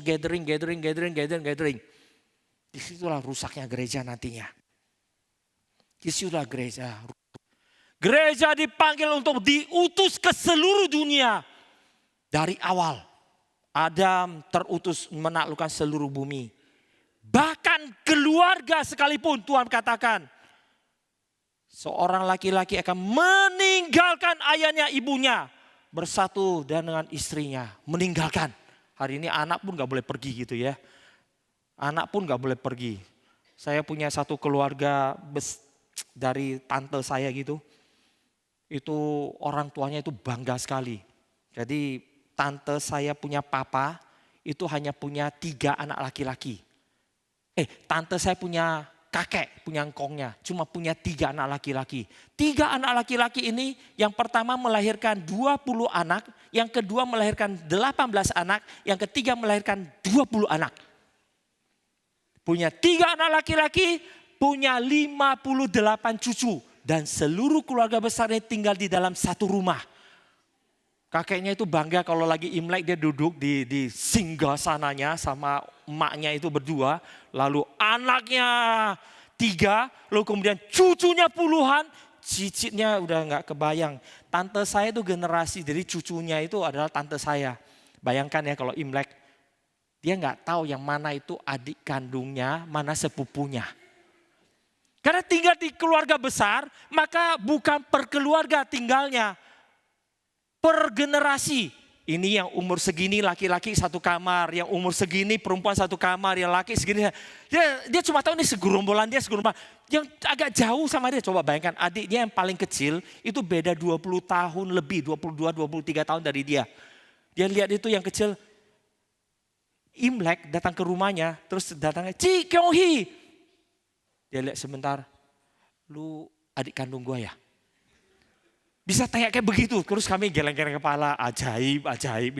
gathering. Disitulah rusaknya gereja nantinya. Disitulah gereja. Gereja dipanggil untuk diutus ke seluruh dunia. Dari awal Adam terutus menaklukkan seluruh bumi. Bahkan keluarga sekalipun Tuhan katakan. Seorang laki-laki akan meninggalkan ayahnya ibunya. Bersatu dengan istrinya. Meninggalkan. Hari ini anak pun gak boleh pergi gitu ya. Anak pun gak boleh pergi. Saya punya satu keluarga dari tante saya gitu. Itu orang tuanya itu bangga sekali. Jadi tante saya punya papa itu hanya punya 3 anak laki-laki. Tante saya punya kakek, punya engkongnya. Cuma punya 3 anak laki-laki. 3 anak laki-laki ini yang pertama melahirkan 20 anak. Yang kedua melahirkan 18 anak. Yang ketiga melahirkan 20 anak. Punya 3 anak laki-laki, punya 58 cucu. Dan seluruh keluarga besarnya tinggal di dalam satu rumah. Kakeknya itu bangga kalau lagi Imlek dia duduk di singgasananya sama emaknya itu berdua. Lalu anaknya 3, lalu kemudian cucunya puluhan. Cicitnya udah gak kebayang. Tante saya itu generasi, jadi cucunya itu adalah tante saya. Bayangkan ya kalau Imlek. Dia gak tahu yang mana itu adik kandungnya, mana sepupunya. Karena tinggal di keluarga besar, maka bukan per keluarga tinggalnya. Per generasi. Ini yang umur segini laki-laki satu kamar, yang umur segini perempuan satu kamar, yang laki segini. Dia cuma tahu ini segerombolan dia segerombolan. Yang agak jauh sama dia, coba bayangkan adiknya yang paling kecil itu beda 20 tahun lebih, 22-23 tahun dari dia. Dia lihat itu yang kecil, Imlek datang ke rumahnya, terus datangnya, Ci Kyung-hee. Dia lihat sebentar, lu adik kandung gua ya? Bisa tanya kayak begitu, terus kami geleng-geleng kepala, ajaib,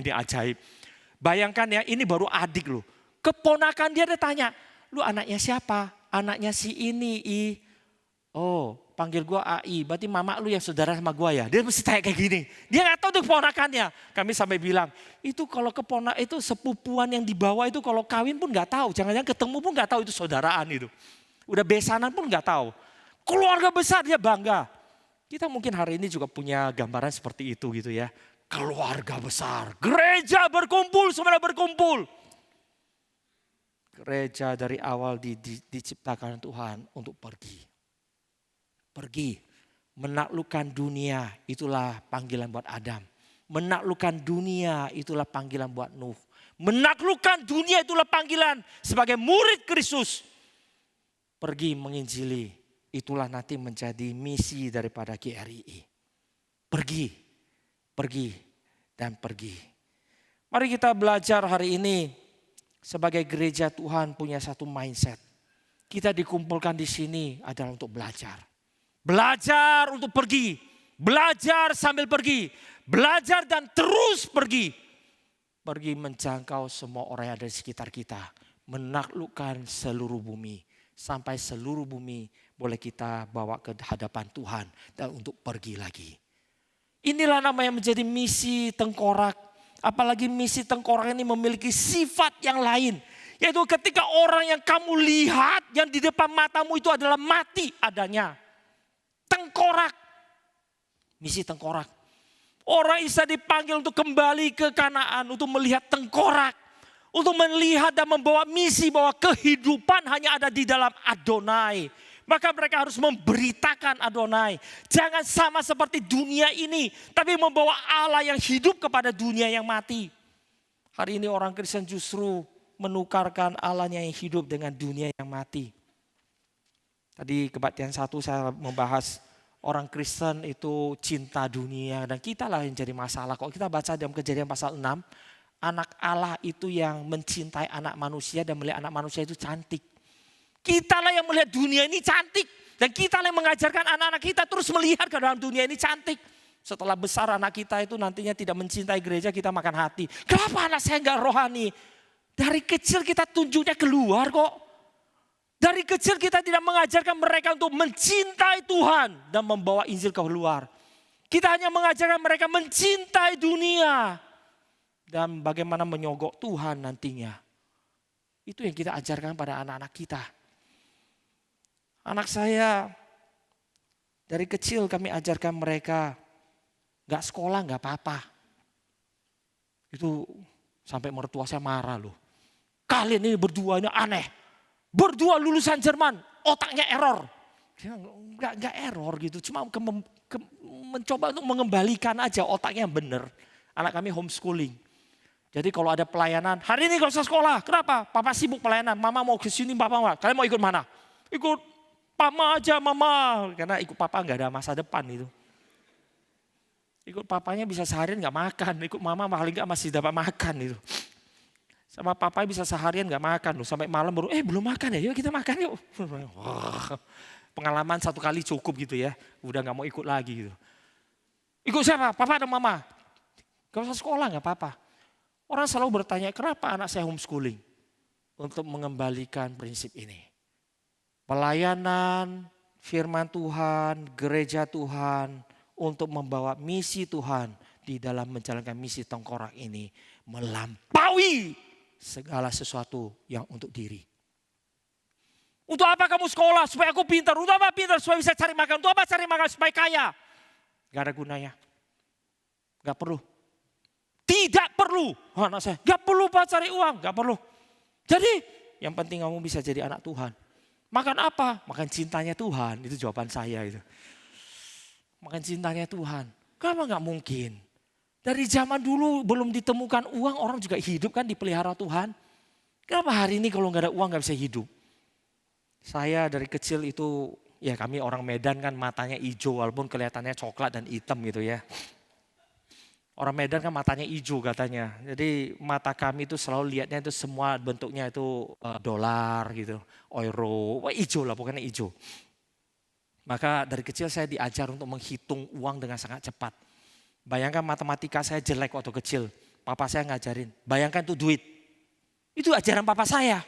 ini ajaib. Bayangkan ya, ini baru adik loh. Keponakan dia tanya, lu anaknya siapa? Anaknya si ini, Oh, panggil gua AI, berarti mama lu yang saudara sama gua ya? Dia mesti tanya kayak gini. Dia nggak tahu tuh keponakannya. Kami sampai bilang, itu kalau keponak itu sepupuan yang dibawa itu kalau kawin pun nggak tahu. Jangan-jangan ketemu pun nggak tahu itu saudaraan itu. Udah besanan pun nggak tahu. Keluarga besar dia bangga. Kita mungkin hari ini juga punya gambaran seperti itu gitu ya. Keluarga besar, gereja berkumpul, semuanya berkumpul. Gereja dari awal diciptakan Tuhan untuk pergi. Pergi, menaklukkan dunia, itulah panggilan buat Adam. Menaklukkan dunia, itulah panggilan buat Nuh. Menaklukkan dunia, itulah panggilan sebagai murid Kristus. Pergi menginjili, itulah nanti menjadi misi daripada GRII. Pergi, pergi, dan pergi. Mari kita belajar hari ini sebagai gereja Tuhan punya satu mindset. Kita dikumpulkan di sini adalah untuk belajar. Belajar untuk pergi, belajar sambil pergi, belajar dan terus pergi. Pergi menjangkau semua orang yang ada di sekitar kita, menaklukkan seluruh bumi. Sampai seluruh bumi boleh kita bawa ke hadapan Tuhan dan untuk pergi lagi. Inilah nama yang menjadi misi tengkorak. Apalagi misi tengkorak ini memiliki sifat yang lain. Yaitu ketika orang yang kamu lihat yang di depan matamu itu adalah mati adanya. Tengkorak, misi tengkorak. Orang Israel dipanggil untuk kembali ke Kanaan, untuk melihat tengkorak. Untuk melihat dan membawa misi bahwa kehidupan hanya ada di dalam Adonai. Maka mereka harus memberitakan Adonai. Jangan sama seperti dunia ini, tapi membawa Allah yang hidup kepada dunia yang mati. Hari ini orang Kristen justru menukarkan Allahnya yang hidup dengan dunia yang mati. Tadi kebaktian 1 saya membahas orang Kristen itu cinta dunia dan kita lah yang jadi masalah. Kalau kita baca dalam Kejadian pasal 6, anak Allah itu yang mencintai anak manusia dan melihat anak manusia itu cantik. Kita lah yang melihat dunia ini cantik dan kita lah yang mengajarkan anak-anak kita terus melihat ke dalam dunia ini cantik. Setelah besar anak kita itu nantinya tidak mencintai gereja, kita makan hati. Kenapa anak saya enggak rohani? Dari kecil kita tunjuknya keluar kok. Dari kecil kita tidak mengajarkan mereka untuk mencintai Tuhan dan membawa Injil keluar. Kita hanya mengajarkan mereka mencintai dunia dan bagaimana menyogok Tuhan nantinya. Itu yang kita ajarkan pada anak-anak kita. Anak saya dari kecil kami ajarkan mereka gak sekolah gak apa-apa. Itu sampai mertua saya marah loh. Kalian ini berdua ini aneh. Berdua lulusan Jerman, otaknya error. Enggak error gitu, cuma mencoba untuk mengembalikan aja otaknya yang benar. Anak kami homeschooling. Jadi kalau ada pelayanan, hari ini gak usah sekolah. Kenapa? Papa sibuk pelayanan, mama mau ke sini, papa mau. Kalian mau ikut mana? Ikut mama aja, mama. Karena ikut papa gak ada masa depan itu. Ikut papanya bisa seharian gak makan, ikut mama paling gak masih dapat makan itu. Sama papa bisa seharian gak makan loh, sampai malam baru belum makan ya, yuk kita makan yuk. Pengalaman 1 kali cukup gitu ya, udah gak mau ikut lagi gitu. Ikut siapa? Papa dan mama. Gak usah sekolah gak apa-apa. Orang selalu bertanya kenapa anak saya homeschooling? Untuk mengembalikan prinsip ini. Pelayanan, firman Tuhan, gereja Tuhan, untuk membawa misi Tuhan di dalam menjalankan misi tengkorak ini. Melampaui segala sesuatu yang untuk diri. Untuk apa kamu sekolah? Supaya aku pintar. Untuk apa pintar? Supaya bisa cari makan. Untuk apa cari makan? Supaya kaya. Gak ada gunanya. Gak perlu. Tidak perlu. Anak saya. Gak perlu Pak cari uang. Gak perlu. Jadi yang penting kamu bisa jadi anak Tuhan. Makan apa? Makan cintanya Tuhan. Itu jawaban saya itu. Makan cintanya Tuhan. Kenapa gak mungkin? Dari zaman dulu belum ditemukan uang, orang juga hidup kan dipelihara Tuhan. Kenapa hari ini kalau nggak ada uang nggak bisa hidup? Saya dari kecil itu, ya kami orang Medan kan matanya hijau walaupun kelihatannya coklat dan hitam gitu ya. Orang Medan kan matanya hijau katanya. Jadi mata kami itu selalu lihatnya itu semua bentuknya itu dolar gitu, euro, hijau lah pokoknya hijau. Maka dari kecil saya diajar untuk menghitung uang dengan sangat cepat. Bayangkan matematika saya jelek waktu kecil. Papa saya ngajarin. Bayangkan itu duit. Itu ajaran papa saya.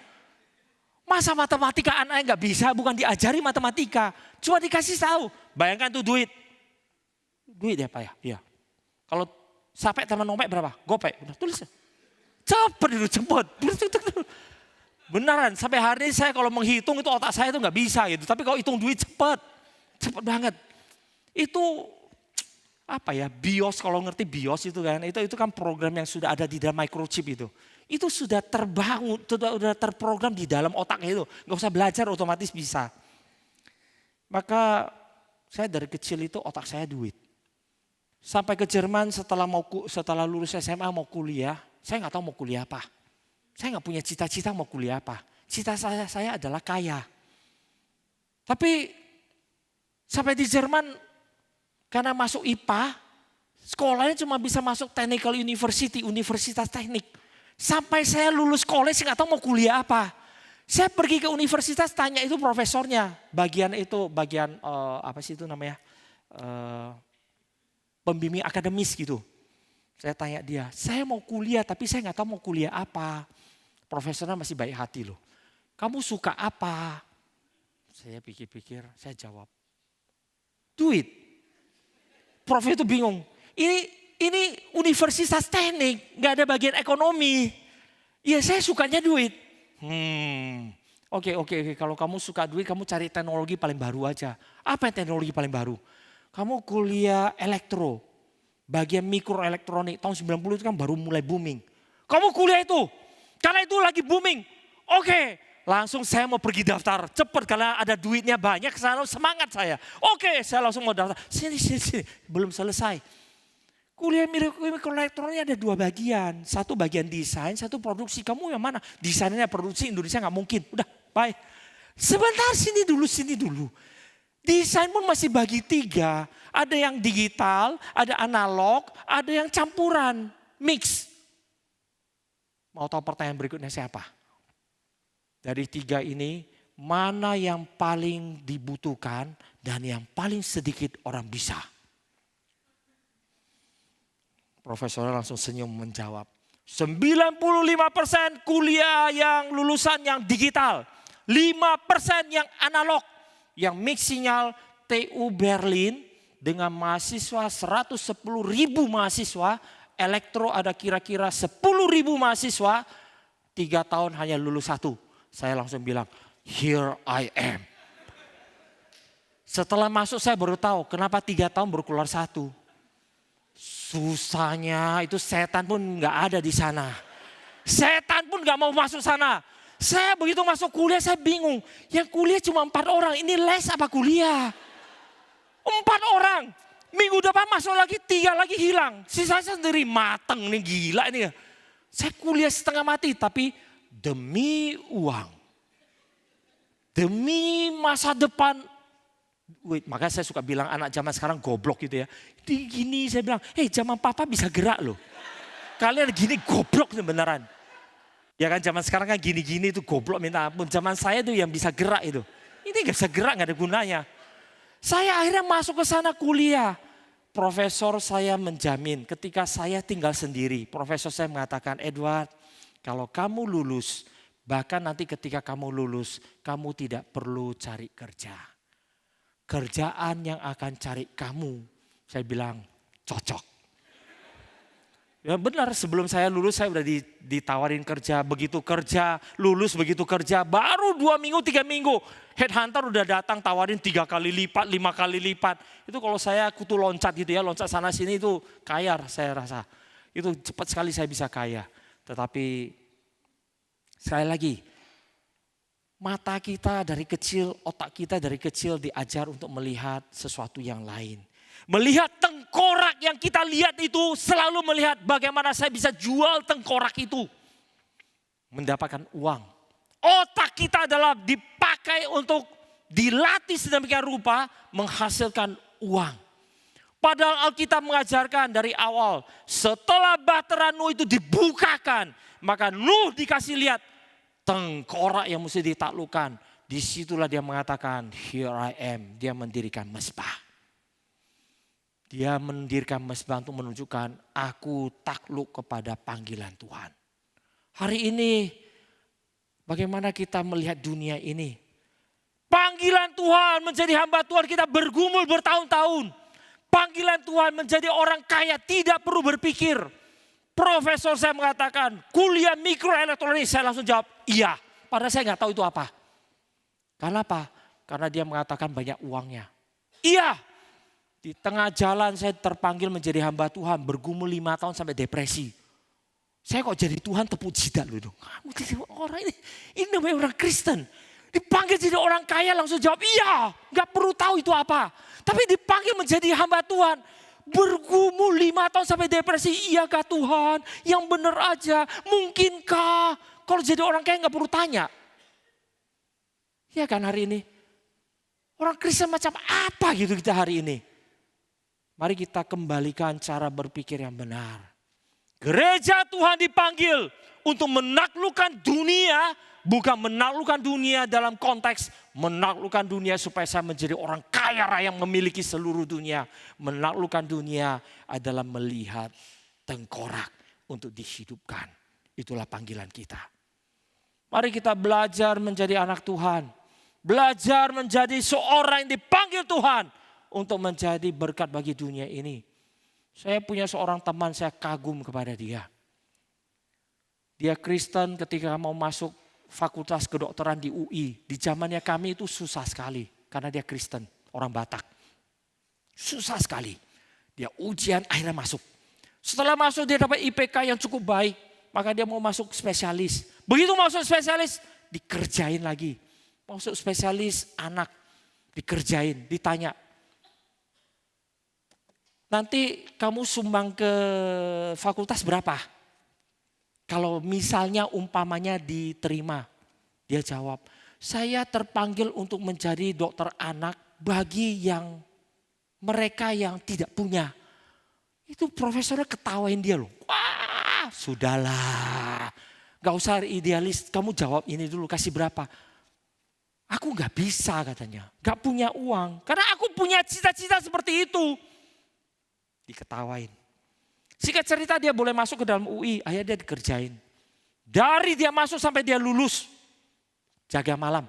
Masa matematika anaknya nggak bisa, bukan diajari matematika. Cuma dikasih tahu. Bayangkan tuh duit. Duit ya Pak ya? Iya. Kalau sampai teman nomek berapa? Gopek. Udah tulis. Cepet itu, cepet. Beneran, sampai hari ini saya kalau menghitung itu otak saya itu nggak bisa gitu. Tapi kalau hitung duit cepet. Cepet banget. Itu apa ya, BIOS, kalau ngerti BIOS itu kan. Itu kan program yang sudah ada di dalam microchip itu. Itu sudah terbangun, sudah terprogram di dalam otaknya itu. Nggak usah belajar, otomatis bisa. Maka saya dari kecil itu otak saya duit. Sampai ke Jerman setelah lulus SMA mau kuliah, saya nggak tahu mau kuliah apa. Saya nggak punya cita-cita mau kuliah apa. Cita saya adalah kaya. Tapi sampai di Jerman karena masuk IPA, sekolahnya cuma bisa masuk Technical University, Universitas Teknik. Sampai saya lulus college nggak tahu mau kuliah apa. Saya pergi ke universitas tanya itu profesornya, bagian apa sih itu namanya, pembimbing akademis gitu. Saya tanya dia, saya mau kuliah tapi saya nggak tahu mau kuliah apa. Profesornya masih baik hati loh. Kamu suka apa? Saya pikir-pikir, saya jawab, duit. Prof itu bingung. Ini universitas teknik, nggak ada bagian ekonomi. Ya saya sukanya duit. Oke. Kalau kamu suka duit, kamu cari teknologi paling baru aja. Apa yang teknologi paling baru? Kamu kuliah elektro, bagian mikroelektronik. Tahun 90 itu kan baru mulai booming. Kamu kuliah itu, karena itu lagi booming. Oke, langsung saya mau pergi daftar. Cepat karena ada duitnya banyak, semangat saya. Oke, saya langsung mau daftar. Sini. Belum selesai. Kuliah mikroelektronik ada 2 bagian. Satu bagian desain, satu produksi. Kamu yang mana? Desainnya produksi Indonesia nggak mungkin. Udah, bye. Sebentar sini dulu. Desain pun masih bagi 3. Ada yang digital, ada analog, ada yang campuran, mix. Mau tahu pertanyaan berikutnya siapa? Dari 3 ini, mana yang paling dibutuhkan dan yang paling sedikit orang bisa? Profesornya langsung senyum menjawab. 95% kuliah yang lulusan yang digital. 5% yang analog. Yang mix sinyal TU Berlin dengan mahasiswa 110.000 mahasiswa. Elektro ada kira-kira 10.000 mahasiswa. 3 tahun hanya lulus 1. Saya langsung bilang, here I am. Setelah masuk saya baru tahu kenapa 3 tahun baru keluar 1. Susahnya itu setan pun nggak ada di sana. Setan pun nggak mau masuk sana. Saya begitu masuk kuliah saya bingung. Yang kuliah cuma 4 orang. Ini les apa kuliah? 4 orang. Minggu depan masuk lagi 3 lagi hilang. Sisanya sendiri mateng nih gila ini. Saya kuliah setengah mati tapi demi uang. Demi masa depan. Makanya saya suka bilang anak zaman sekarang goblok gitu ya. Gini saya bilang, zaman papa bisa gerak loh. Kalian gini goblok nih beneran. Ya kan zaman sekarang kan gini-gini itu goblok minta ampun. Zaman saya tuh yang bisa gerak itu. Ini gak bisa gerak, gak ada gunanya. Saya akhirnya masuk ke sana kuliah. Profesor saya menjamin ketika saya tinggal sendiri. Profesor saya mengatakan, Edward kalau kamu lulus, bahkan nanti ketika kamu lulus, kamu tidak perlu cari kerja. Kerjaan yang akan cari kamu, saya bilang cocok. Ya benar, sebelum saya lulus saya udah ditawarin kerja, begitu kerja, lulus begitu kerja, baru 2 minggu, 3 minggu. Headhunter udah datang tawarin 3 kali lipat, 5 kali lipat. Itu kalau saya kutu loncat gitu ya, loncat sana sini itu kaya saya rasa. Itu cepat sekali saya bisa kaya. Tetapi sekali lagi, mata kita dari kecil, otak kita dari kecil diajar untuk melihat sesuatu yang lain. Melihat tengkorak yang kita lihat itu selalu melihat bagaimana saya bisa jual tengkorak itu. Mendapatkan uang. Otak kita adalah dipakai untuk dilatih sedemikian rupa menghasilkan uang. Padahal Alkitab mengajarkan dari awal setelah bahtera Nuh itu dibukakan. Maka Nuh dikasih lihat tengkorak yang mesti ditaklukkan. Disitulah dia mengatakan, here I am. Dia mendirikan mezbah. Dia mendirikan mezbah untuk menunjukkan, aku takluk kepada panggilan Tuhan. Hari ini Bagaimana kita melihat dunia ini? Panggilan Tuhan menjadi hamba Tuhan kita bergumul bertahun-tahun. Panggilan Tuhan menjadi orang kaya tidak perlu berpikir. Profesor saya mengatakan kuliah mikroelektronik, saya langsung jawab iya. Padahal saya nggak tahu itu apa. Karena apa? Karena dia mengatakan banyak uangnya. Iya. Di tengah jalan saya terpanggil menjadi hamba Tuhan, bergumul 5 tahun sampai depresi. Saya kok jadi Tuhan tepuk jidat loh dong. Kamu jadi orang ini namanya orang Kristen. Dipanggil jadi orang kaya langsung jawab iya. Gak perlu tahu itu apa. Tapi dipanggil menjadi hamba Tuhan. Bergumul 5 tahun sampai depresi. Iyakah Tuhan? Yang benar aja. Mungkinkah? Kalau jadi orang kaya gak perlu tanya. Ya kan hari ini. Orang Kristen macam apa gitu kita hari ini. Mari kita kembalikan cara berpikir yang benar. Gereja Tuhan dipanggil untuk menaklukkan dunia. Bukan menaklukkan dunia dalam konteks menaklukkan dunia supaya saya menjadi orang kaya raya yang memiliki seluruh dunia. Menaklukkan dunia adalah melihat tengkorak untuk dihidupkan. Itulah panggilan kita. Mari kita belajar menjadi anak Tuhan. Belajar menjadi seorang yang dipanggil Tuhan untuk menjadi berkat bagi dunia ini. Saya punya seorang teman, saya kagum kepada dia. Dia Kristen, ketika mau masuk fakultas kedokteran di UI. Di zamannya kami itu susah sekali. Karena dia Kristen, orang Batak. Susah sekali. Dia ujian akhirnya masuk. Setelah masuk dia dapat IPK yang cukup baik. Maka dia mau masuk spesialis. Begitu masuk spesialis dikerjain lagi. Masuk spesialis anak dikerjain, ditanya. Nanti kamu sumbang ke fakultas berapa? Kalau misalnya umpamanya diterima, dia jawab, saya terpanggil untuk menjadi dokter anak bagi yang mereka yang tidak punya. Itu profesornya ketawain dia loh. Wah, sudahlah. Gak usah idealis, kamu jawab ini dulu, kasih berapa? Aku gak bisa katanya, gak punya uang. Karena aku punya cita-cita seperti itu. Diketawain. Singkat cerita dia boleh masuk ke dalam UI, akhirnya dia dikerjain. Dari dia masuk sampai dia lulus, jaga malam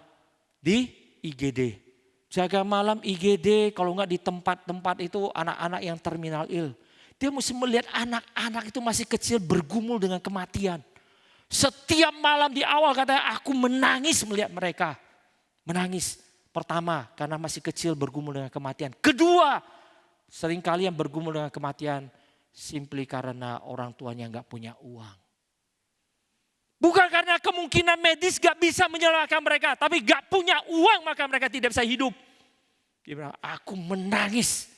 di IGD. Jaga malam IGD kalau enggak di tempat-tempat itu anak-anak yang terminal ill. Dia mesti melihat anak-anak itu masih kecil bergumul dengan kematian. Setiap malam di awal katanya aku menangis melihat mereka. Menangis. Pertama karena masih kecil bergumul dengan kematian. Kedua seringkali yang bergumul dengan kematian simply karena orang tuanya nggak punya uang. Bukan karena kemungkinan medis gak bisa menyelamatkan mereka. Tapi gak punya uang maka mereka tidak bisa hidup. Dia bilang aku menangis.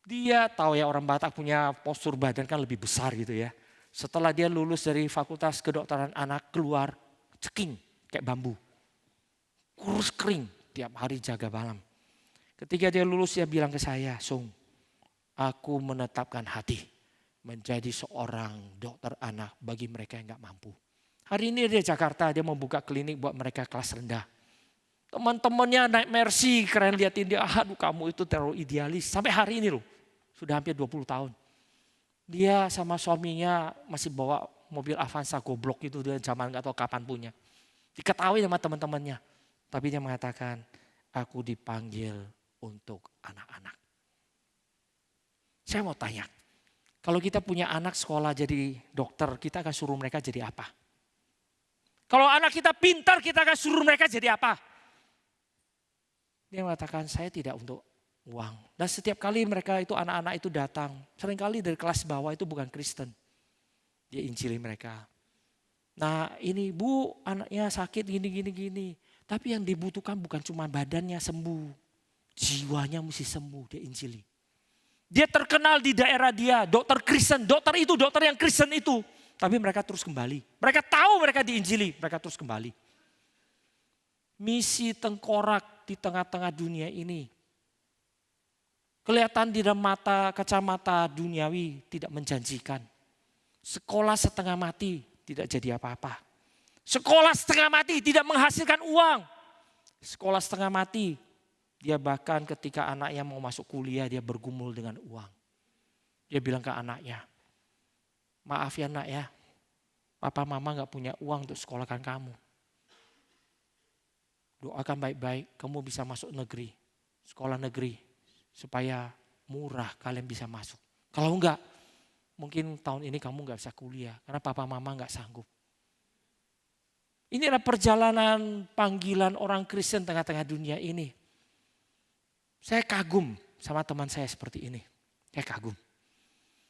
Dia tahu ya orang Batak punya postur badan kan lebih besar gitu ya. Setelah dia lulus dari fakultas kedokteran anak keluar ceking kayak bambu. Kurus kering tiap hari jaga malam. Ketika dia lulus dia bilang ke saya, Sung, aku menetapkan hati menjadi seorang dokter anak bagi mereka yang gak mampu. Hari ini dia di Jakarta, dia mau buka klinik buat mereka kelas rendah. Teman-temannya naik Mercy, keren liatin dia, aduh kamu itu terlalu idealis. Sampai hari ini loh, sudah hampir 20 tahun. Dia sama suaminya masih bawa mobil Avanza goblok itu, dia zaman gak tahu kapan punya. Diketahui sama teman-temannya. Tapi dia mengatakan, aku dipanggil untuk anak-anak. Saya mau tanya, kalau kita punya anak sekolah jadi dokter, kita akan suruh mereka jadi apa? Kalau anak kita pintar, kita akan suruh mereka jadi apa? Dia mengatakan, saya tidak untuk uang. Dan setiap kali mereka itu anak-anak itu datang, seringkali dari kelas bawah itu bukan Kristen. Dia injili mereka. Nah ini bu, anaknya sakit gini. Tapi yang dibutuhkan bukan cuma badannya sembuh, jiwanya mesti sembuh, dia injili. Dia terkenal di daerah dia, dokter Kristen, dokter yang Kristen itu. Tapi mereka terus kembali. Mereka tahu mereka diinjili, mereka terus kembali. Misi tengkorak di tengah-tengah dunia ini. Kelihatan di dalam kacamata duniawi tidak menjanjikan. Sekolah setengah mati tidak jadi apa-apa. Sekolah setengah mati tidak menghasilkan uang. Sekolah setengah mati, dia bahkan ketika anaknya mau masuk kuliah dia bergumul dengan uang. Dia bilang ke anaknya, maaf ya nak ya, papa mama gak punya uang untuk sekolahkan kamu. doakan baik-baik, kamu bisa masuk negeri, sekolah negeri, supaya murah kalian bisa masuk. Kalau enggak, mungkin tahun ini kamu enggak bisa kuliah, karena papa mama enggak sanggup. Ini adalah perjalanan panggilan orang Kristen tengah-tengah dunia ini. Saya kagum sama teman saya seperti ini. Saya kagum.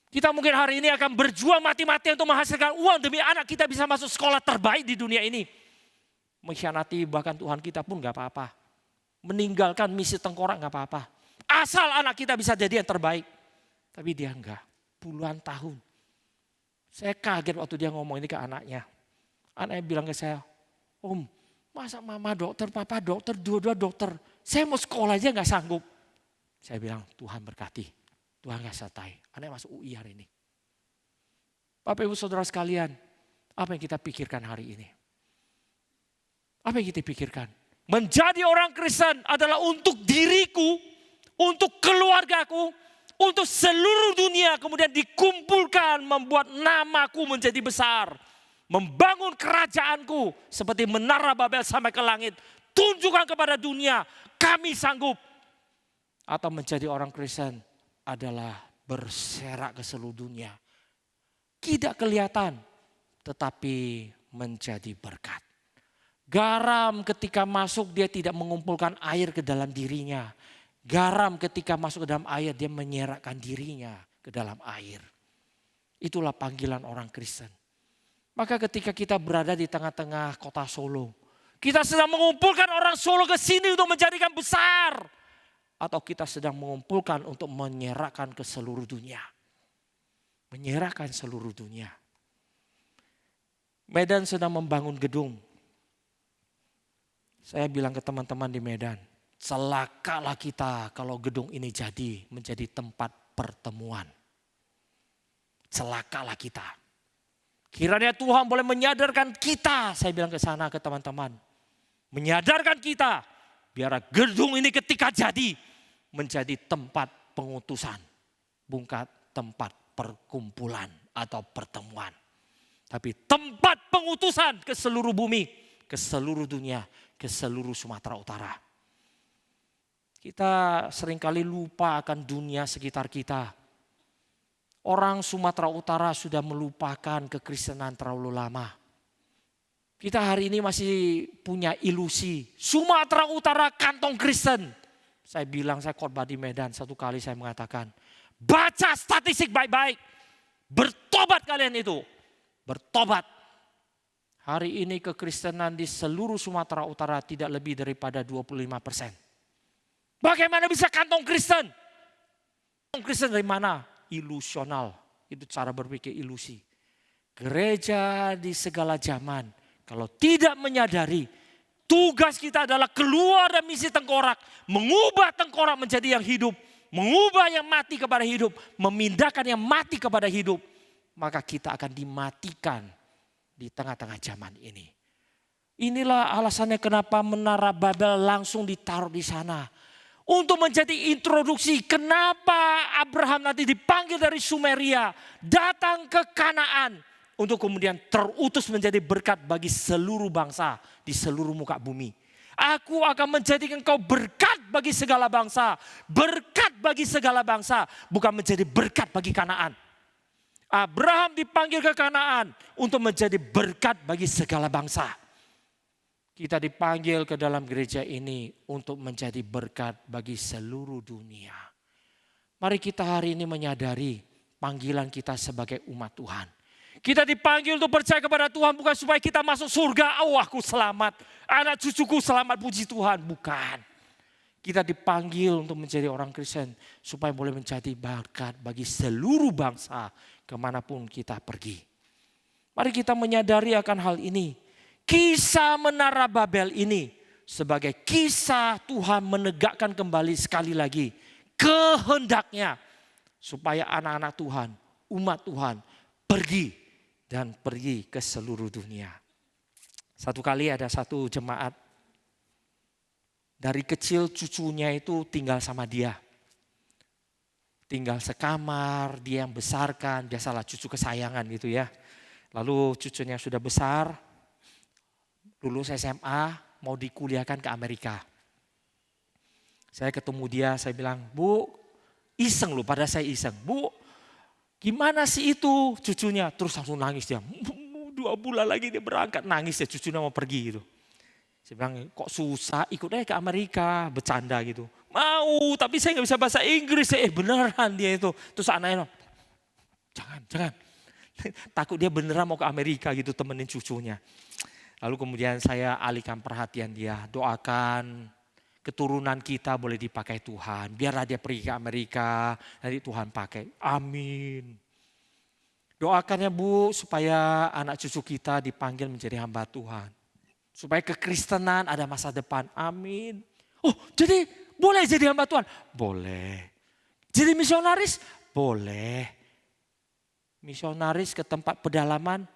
Kita mungkin hari ini akan berjuang mati-matian untuk menghasilkan uang demi anak kita bisa masuk sekolah terbaik di dunia ini. Mengkhianati bahkan Tuhan kita pun gak apa-apa. Meninggalkan misi tengkorak gak apa-apa. Asal anak kita bisa jadi yang terbaik. Tapi dia enggak. Puluhan tahun. Saya kaget waktu dia ngomong ini ke anaknya. Anaknya bilang ke saya, Om, masa mama dokter, papa dokter, dua-dua dokter. Saya mau sekolah aja gak sanggup. Saya bilang, Tuhan berkati. Tuhan gak sertai. Anaknya masuk UI hari ini. Bapak ibu saudara sekalian, apa yang kita pikirkan hari ini? Apa yang kita pikirkan? Menjadi orang Kristen adalah untuk diriku, untuk keluargaku, untuk seluruh dunia kemudian dikumpulkan membuat namaku menjadi besar. Membangun kerajaanku seperti menara Babel sampai ke langit. Tunjukkan kepada dunia kami sanggup. Atau menjadi orang Kristen adalah berserak ke seluruh dunia. Tidak kelihatan tetapi menjadi berkat. Garam ketika masuk dia tidak mengumpulkan air ke dalam dirinya. Garam ketika masuk ke dalam air dia menyerakkan dirinya ke dalam air. Itulah panggilan orang Kristen. Maka ketika kita berada di tengah-tengah kota Solo. Kita sedang mengumpulkan orang Solo ke sini untuk menjadikan besar. Atau kita sedang mengumpulkan untuk menyerahkan ke seluruh dunia. Menyerahkan seluruh dunia. Medan sedang membangun gedung. Saya bilang ke teman-teman di Medan. Celakalah kita kalau gedung ini jadi menjadi tempat pertemuan. Celakalah kita. Kiranya Tuhan boleh menyadarkan kita, saya bilang ke sana ke teman-teman. Menyadarkan kita, biar gedung ini ketika jadi menjadi tempat pengutusan. Bukan tempat perkumpulan atau pertemuan. Tapi tempat pengutusan ke seluruh bumi, ke seluruh dunia, ke seluruh Sumatera Utara. Kita seringkali lupa akan dunia sekitar kita. Orang Sumatera Utara sudah melupakan kekristenan terlalu lama. Kita hari ini masih punya ilusi. Sumatera Utara kantong Kristen. Saya bilang, saya khotbah di Medan. Satu kali saya mengatakan, baca statistik baik-baik. Bertobat kalian itu. Bertobat. Hari ini kekristenan di seluruh Sumatera Utara tidak lebih daripada 25%. Bagaimana bisa kantong Kristen? Kantong Kristen dari mana? Ilusional, itu cara berpikir ilusi. Gereja di segala zaman, kalau tidak menyadari, tugas kita adalah keluar dari misi tengkorak, mengubah tengkorak menjadi yang hidup, mengubah yang mati kepada hidup, memindahkan yang mati kepada hidup, maka kita akan dimatikan di tengah-tengah zaman ini. Inilah alasannya kenapa menara Babel langsung ditaruh di sana. Untuk menjadi introduksi kenapa Abraham nanti dipanggil dari Sumeria. Datang ke Kanaan. Untuk kemudian terutus menjadi berkat bagi seluruh bangsa di seluruh muka bumi. Aku akan menjadikan engkau berkat bagi segala bangsa. Berkat bagi segala bangsa. Bukan menjadi berkat bagi Kanaan. Abraham dipanggil ke Kanaan untuk menjadi berkat bagi segala bangsa. Kita dipanggil ke dalam gereja ini untuk menjadi berkat bagi seluruh dunia. Mari kita hari ini menyadari panggilan kita sebagai umat Tuhan. Kita dipanggil untuk percaya kepada Tuhan bukan supaya kita masuk surga. Oh, aku selamat, anak cucuku selamat, puji Tuhan. Bukan. Kita dipanggil untuk menjadi orang Kristen supaya boleh menjadi berkat bagi seluruh bangsa kemanapun kita pergi. Mari kita menyadari akan hal ini. Kisah menara Babel ini sebagai kisah Tuhan menegakkan kembali sekali lagi kehendaknya supaya anak-anak Tuhan, umat Tuhan pergi dan pergi ke seluruh dunia. Satu kali ada satu jemaat dari kecil cucunya itu tinggal sama dia. Tinggal sekamar, dia yang besarkan, biasalah cucu kesayangan gitu ya. Lalu cucunya sudah besar, lulus SMA, mau dikuliahkan ke Amerika. Saya ketemu dia, saya bilang, Bu, iseng loh, pada saya iseng. Bu, gimana sih itu cucunya? Terus langsung nangis dia. 2 bulan lagi dia berangkat, nangis ya cucunya mau pergi gitu. Saya bilang, kok susah, ikut aja ke Amerika, bercanda gitu. Mau, tapi saya gak bisa bahasa Inggris. Beneran dia itu. Terus anaknya, jangan. Takut dia beneran mau ke Amerika gitu, temenin cucunya. Lalu kemudian saya alihkan perhatian dia, doakan keturunan kita boleh dipakai Tuhan. Biarlah dia pergi ke Amerika, nanti Tuhan pakai. Amin. Doakan ya Bu, supaya anak cucu kita dipanggil menjadi hamba Tuhan. Supaya kekristenan ada masa depan. Amin. Oh, jadi boleh jadi hamba Tuhan? Boleh. Jadi misionaris? Boleh. Misionaris ke tempat pedalaman?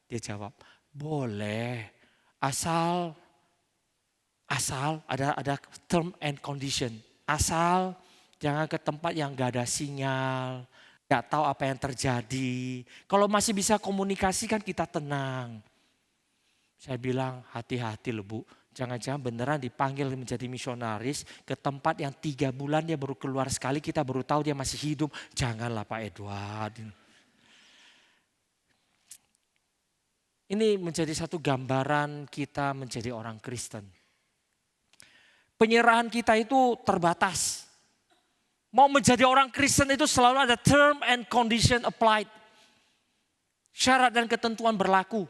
Dia jawab, boleh. Asal ada term and condition. Asal jangan ke tempat yang gak ada sinyal, gak tahu apa yang terjadi. Kalau masih bisa komunikasi kan kita tenang. Saya bilang hati-hati loh Bu, jangan-jangan beneran dipanggil menjadi misionaris ke tempat yang 3 bulan dia baru keluar sekali, kita baru tahu dia masih hidup. Janganlah Pak Edward. Ini menjadi satu gambaran kita menjadi orang Kristen. Penyerahan kita itu terbatas. Mau menjadi orang Kristen itu selalu ada term and condition applied. Syarat dan ketentuan berlaku.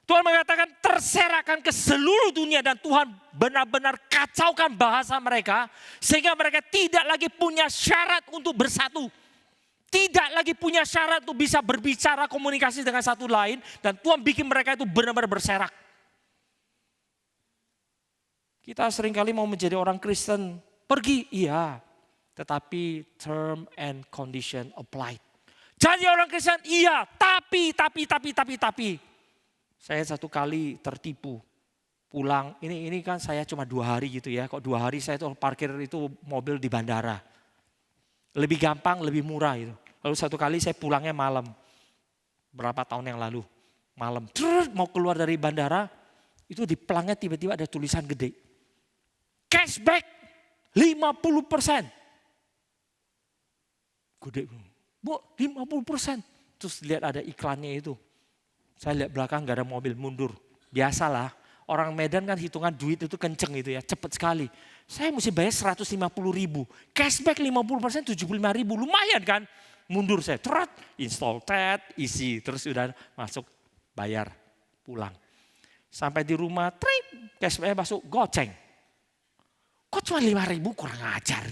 Tuhan mengatakan terserahkan ke seluruh dunia dan Tuhan benar-benar kacaukan bahasa mereka. Sehingga mereka tidak lagi punya syarat untuk bersatu. Tidak lagi punya syarat untuk bisa berbicara komunikasi dengan satu lain. Dan Tuhan bikin mereka itu benar-benar berserak. Kita seringkali mau menjadi orang Kristen. Pergi, iya. Tetapi term and condition applied. Jadi orang Kristen, iya. Tapi. Saya satu kali tertipu. Pulang, ini kan saya cuma 2 hari gitu ya. Kok 2 hari saya tuh parkir itu mobil di bandara. Lebih gampang, lebih murah itu. Lalu satu kali saya pulangnya malam. Berapa tahun yang lalu. Malam. Mau keluar dari bandara. Itu di pelangnya tiba-tiba ada tulisan gede. Cashback 50%. Gede. Bu, 50%. Terus lihat ada iklannya itu. Saya lihat belakang gak ada mobil, mundur. Biasalah. Orang Medan kan hitungan duit itu kenceng gitu ya, cepet sekali. Saya mesti bayar 150.000, cashback 50%, 75.000, lumayan kan. Mundur saya, install isi, terus udah masuk, bayar, pulang. Sampai di rumah, cashback masuk, goceng. Kok cuma 5.000, kurang ajar.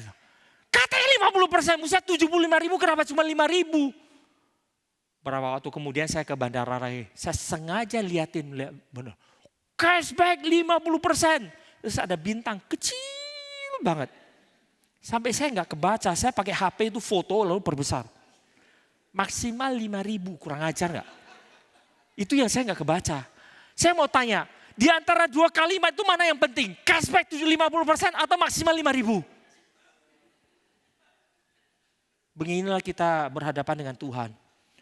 Katanya 50%, mesti 75.000, kenapa cuma 5.000? Berapa waktu kemudian saya ke bandara lagi, saya sengaja lihat bener. Cashback 50%. Terus ada bintang kecil banget. Sampai saya nggak kebaca, saya pakai HP itu foto lalu perbesar. Maksimal 5.000, kurang ajar nggak? Itu yang saya nggak kebaca. Saya mau tanya, di antara 2 kalimat itu mana yang penting? Cashback 50% atau maksimal 5.000? Beginilah kita berhadapan dengan Tuhan.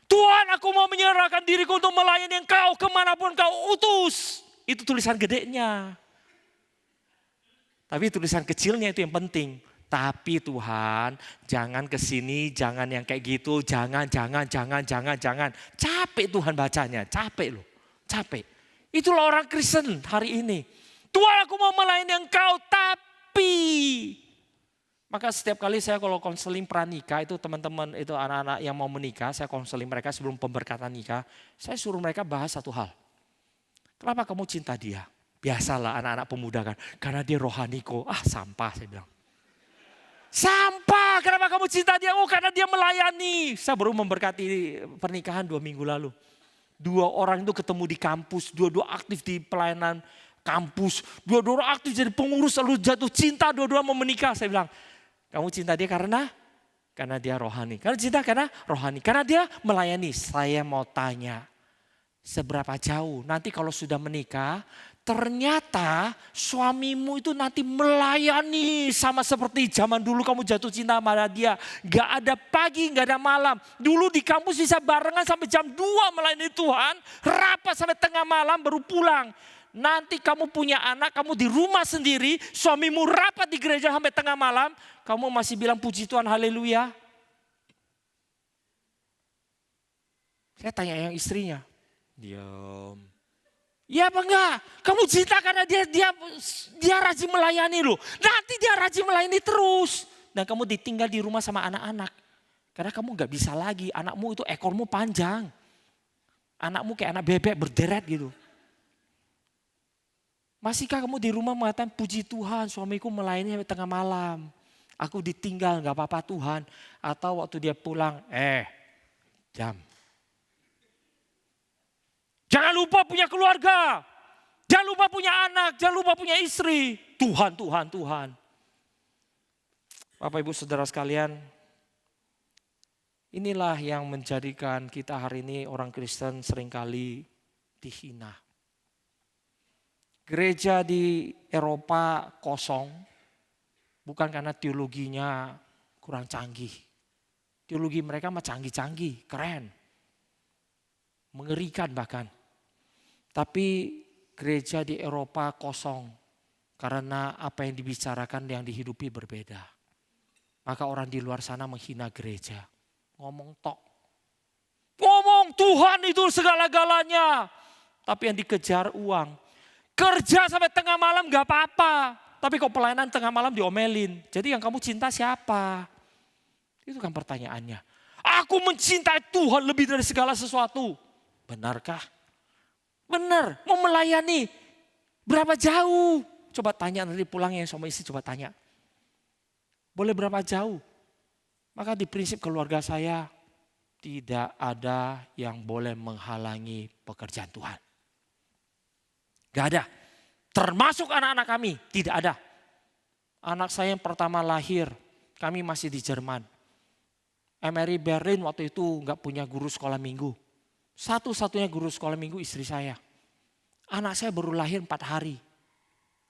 Tuhan, aku mau menyerahkan diriku untuk melayani Engkau kemanapun Kau utus. Itu tulisan gedenya. Tapi tulisan kecilnya itu yang penting. Tapi Tuhan, jangan ke sini, jangan yang kayak gitu, jangan. Capek Tuhan bacanya, capek loh, capek. Itulah orang Kristen hari ini. Tuhan, aku mau melayani Engkau, tapi. Maka setiap kali saya kalau konseling pranikah itu teman-teman itu anak-anak yang mau menikah, saya konseling mereka sebelum pemberkatan nikah, saya suruh mereka bahas satu hal. Kenapa kamu cinta dia? Biasalah anak-anak pemuda kan. Karena dia rohani kok. Sampah saya bilang. Sampah, kenapa kamu cinta dia? Oh karena dia melayani. Saya baru memberkati pernikahan 2 minggu lalu. 2 orang itu ketemu di kampus. 2 aktif di pelayanan kampus. 2 orang aktif jadi pengurus lalu jatuh cinta. 2 mau menikah. Saya bilang, kamu cinta dia karena dia rohani. Karena cinta karena rohani. Karena dia melayani. Saya mau tanya. Seberapa jauh nanti kalau sudah menikah, ternyata suamimu itu nanti melayani sama seperti zaman dulu kamu jatuh cinta sama dia. Gak ada pagi, gak ada malam. Dulu di kampus bisa barengan sampai jam 2 melayani Tuhan, rapat sampai tengah malam baru pulang. Nanti kamu punya anak, kamu di rumah sendiri, suamimu rapat di gereja sampai tengah malam, kamu masih bilang puji Tuhan, haleluya. Saya tanya yang istrinya, diam. Iya apa enggak? Kamu cinta karena dia rajin melayani loh. Nanti dia rajin melayani terus. Dan kamu ditinggal di rumah sama anak-anak. Karena kamu enggak bisa lagi, anakmu itu ekormu panjang. Anakmu kayak anak bebek berderet gitu. Masihkah kamu di rumah mengatakan puji Tuhan, suamiku melayani sampai tengah malam. Aku ditinggal enggak apa-apa Tuhan. Atau waktu dia pulang, jam. Jangan lupa punya keluarga. Jangan lupa punya anak. Jangan lupa punya istri. Tuhan, Tuhan, Tuhan. Bapak Ibu Saudara sekalian. Inilah yang menjadikan kita hari ini orang Kristen seringkali dihina. Gereja di Eropa kosong. Bukan karena teologinya kurang canggih. Teologi mereka mah canggih-canggih, keren. Mengerikan bahkan. Tapi gereja di Eropa kosong karena apa yang dibicarakan yang dihidupi berbeda. Maka orang di luar sana menghina gereja. Ngomong tok. Ngomong Tuhan itu segala-galanya. Tapi yang dikejar uang. Kerja sampai tengah malam gak apa-apa. Tapi kok pelayanan tengah malam diomelin. Jadi yang kamu cinta siapa? Itu kan pertanyaannya. Aku mencintai Tuhan lebih dari segala sesuatu. Benarkah? Benar, mau melayani. Berapa jauh? Coba tanya nanti pulangnya sama istri, coba tanya. Boleh berapa jauh? Maka di prinsip keluarga saya, tidak ada yang boleh menghalangi pekerjaan Tuhan. Gak ada. Termasuk anak-anak kami, tidak ada. Anak saya yang pertama lahir, kami masih di Jerman. MRI Berlin waktu itu gak punya guru sekolah minggu. Satu-satunya guru sekolah minggu istri saya. Anak saya baru lahir 4 hari.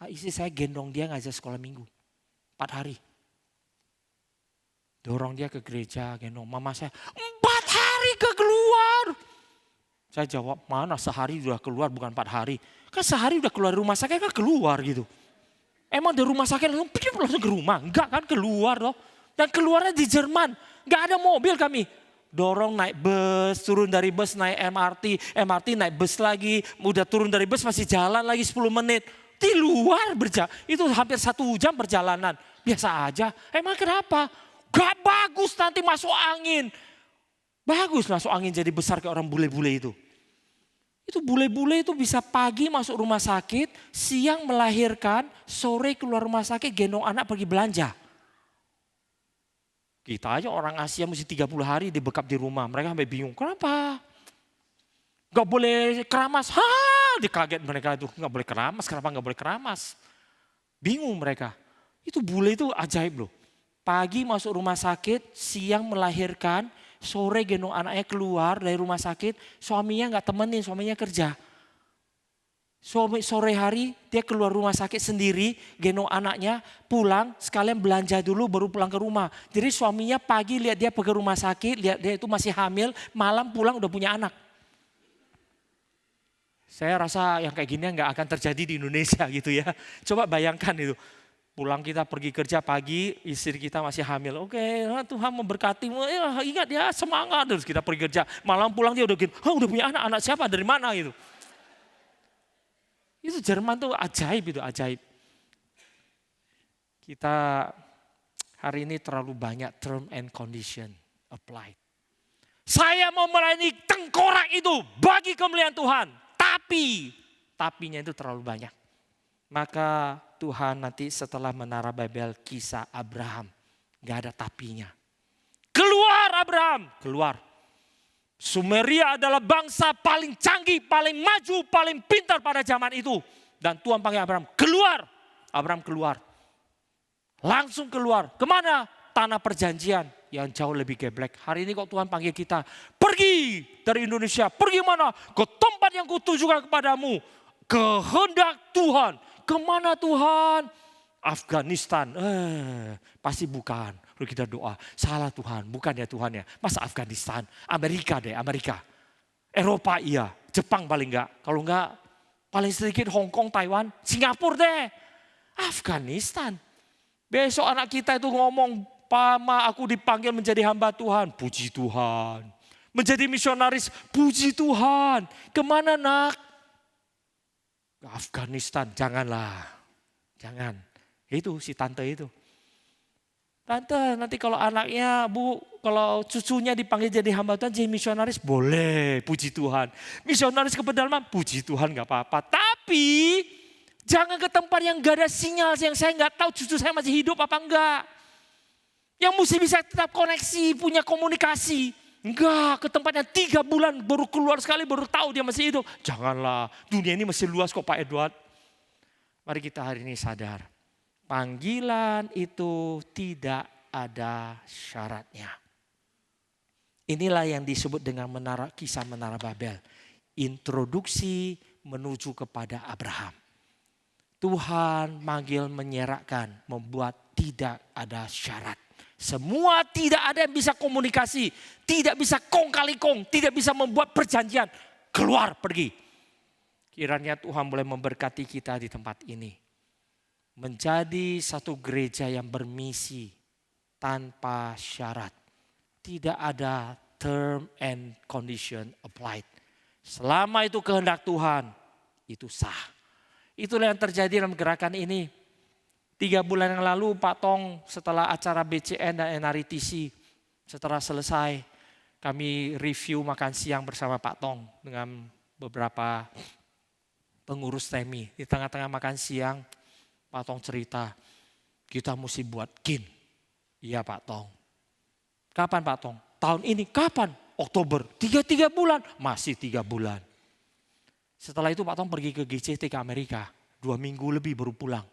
Istri saya gendong dia ngajak sekolah minggu. 4 hari. Dorong dia ke gereja, gendong. Mama saya, 4 hari keluar. Saya jawab, mana sehari udah keluar bukan 4 hari. Kan sehari udah keluar rumah sakit kan keluar gitu. Emang dari rumah sakit langsung ke rumah? Enggak kan keluar loh. Dan keluarnya di Jerman. Enggak ada mobil kami. Dorong naik bus, turun dari bus naik MRT naik bus lagi, udah turun dari bus masih jalan lagi 10 menit. Di luar itu hampir 1 jam perjalanan. Biasa aja, emang kenapa? Gak bagus nanti masuk angin. Bagus masuk angin jadi besar kayak orang bule-bule itu. Itu bule-bule itu bisa pagi masuk rumah sakit, siang melahirkan, sore keluar rumah sakit gendong anak pergi belanja. Kita aja orang Asia mesti 30 hari dibekap di rumah. Mereka sampai bingung. Kenapa? Gak boleh keramas. Dikaget mereka itu. Gak boleh keramas. Kenapa gak boleh keramas? Bingung mereka. Itu bule itu ajaib loh. Pagi masuk rumah sakit, siang melahirkan, sore gendong anaknya keluar dari rumah sakit. Suaminya gak temenin, suaminya kerja. Sore hari dia keluar rumah sakit sendiri, gendong anaknya, pulang sekalian belanja dulu baru pulang ke rumah. Jadi suaminya pagi lihat dia pergi rumah sakit, lihat dia itu masih hamil, malam pulang udah punya anak. Saya rasa yang kayak gini nggak akan terjadi di Indonesia gitu ya. Coba bayangkan itu, pulang kita pergi kerja pagi, istri kita masih hamil. Oke, Tuhan memberkati, ingat ya semangat terus kita pergi kerja. Malam pulang dia udah gitu, udah punya anak siapa dari mana gitu. Itu Jerman tuh ajaib itu, ajaib. Kita hari ini terlalu banyak term and condition applied. Saya mau melayani tengkorak itu bagi kemuliaan Tuhan. Tapinya itu terlalu banyak. Maka Tuhan nanti setelah menara Babel kisah Abraham. Gak ada tapinya. Keluar Abraham, keluar. Sumeria adalah bangsa paling canggih, paling maju, paling pintar pada zaman itu. Dan Tuhan panggil Abraham, keluar. Abraham keluar. Langsung keluar. Kemana? Tanah perjanjian yang jauh lebih geblek. Hari ini kok Tuhan panggil kita, pergi dari Indonesia. Pergi mana? Ke tempat yang kutujukan kepadamu. Kehendak Tuhan. Kemana Tuhan? Afghanistan. Pasti bukan. Lalu kita doa, salah Tuhan, bukan ya Tuhan ya. Masa Afghanistan, Amerika deh, Amerika. Eropa iya, Jepang paling enggak. Kalau enggak Paling sedikit Hong Kong, Taiwan, Singapura deh. Afghanistan. Besok anak kita itu ngomong, Pama aku dipanggil menjadi hamba Tuhan. Puji Tuhan. Menjadi misionaris, puji Tuhan. Kemana nak? Ke Afghanistan, janganlah. Jangan. Itu si tante itu. Tante nanti kalau anaknya, Bu, kalau cucunya dipanggil jadi hamba Tuhan, jadi misionaris, boleh, puji Tuhan. Misionaris ke pedalaman, puji Tuhan gak apa-apa. Tapi jangan ke tempat yang gak ada sinyal, yang saya gak tahu cucu saya masih hidup apa enggak. Yang mesti bisa tetap koneksi, punya komunikasi. Enggak, ke tempat yang 3 bulan baru keluar sekali, baru tahu dia masih hidup. Janganlah, dunia ini masih luas kok Pak Edward. Mari kita hari ini sadar. Panggilan itu tidak ada syaratnya. Inilah yang disebut dengan kisah Menara Babel. Introduksi menuju kepada Abraham. Tuhan manggil menyerahkan, membuat tidak ada syarat. Semua tidak ada yang bisa komunikasi, tidak bisa kong kali kong, tidak bisa membuat perjanjian. Keluar, pergi. Kiranya Tuhan boleh memberkati kita di tempat ini. Menjadi satu gereja yang bermisi tanpa syarat. Tidak ada term and condition applied. Selama itu kehendak Tuhan, itu sah. Itulah yang terjadi dalam gerakan ini. 3 bulan yang lalu Pak Tong setelah acara BCN dan NRITC, setelah selesai kami review makan siang bersama Pak Tong dengan beberapa pengurus TEMI. Di tengah-tengah makan siang, Pak Tong cerita, kita mesti buat KIN. Iya Pak Tong. Kapan Pak Tong? Tahun ini. Kapan? Oktober. 3 bulan. Masih 3 bulan. Setelah itu Pak Tong pergi ke GCT ke Amerika. 2 minggu lebih baru pulang.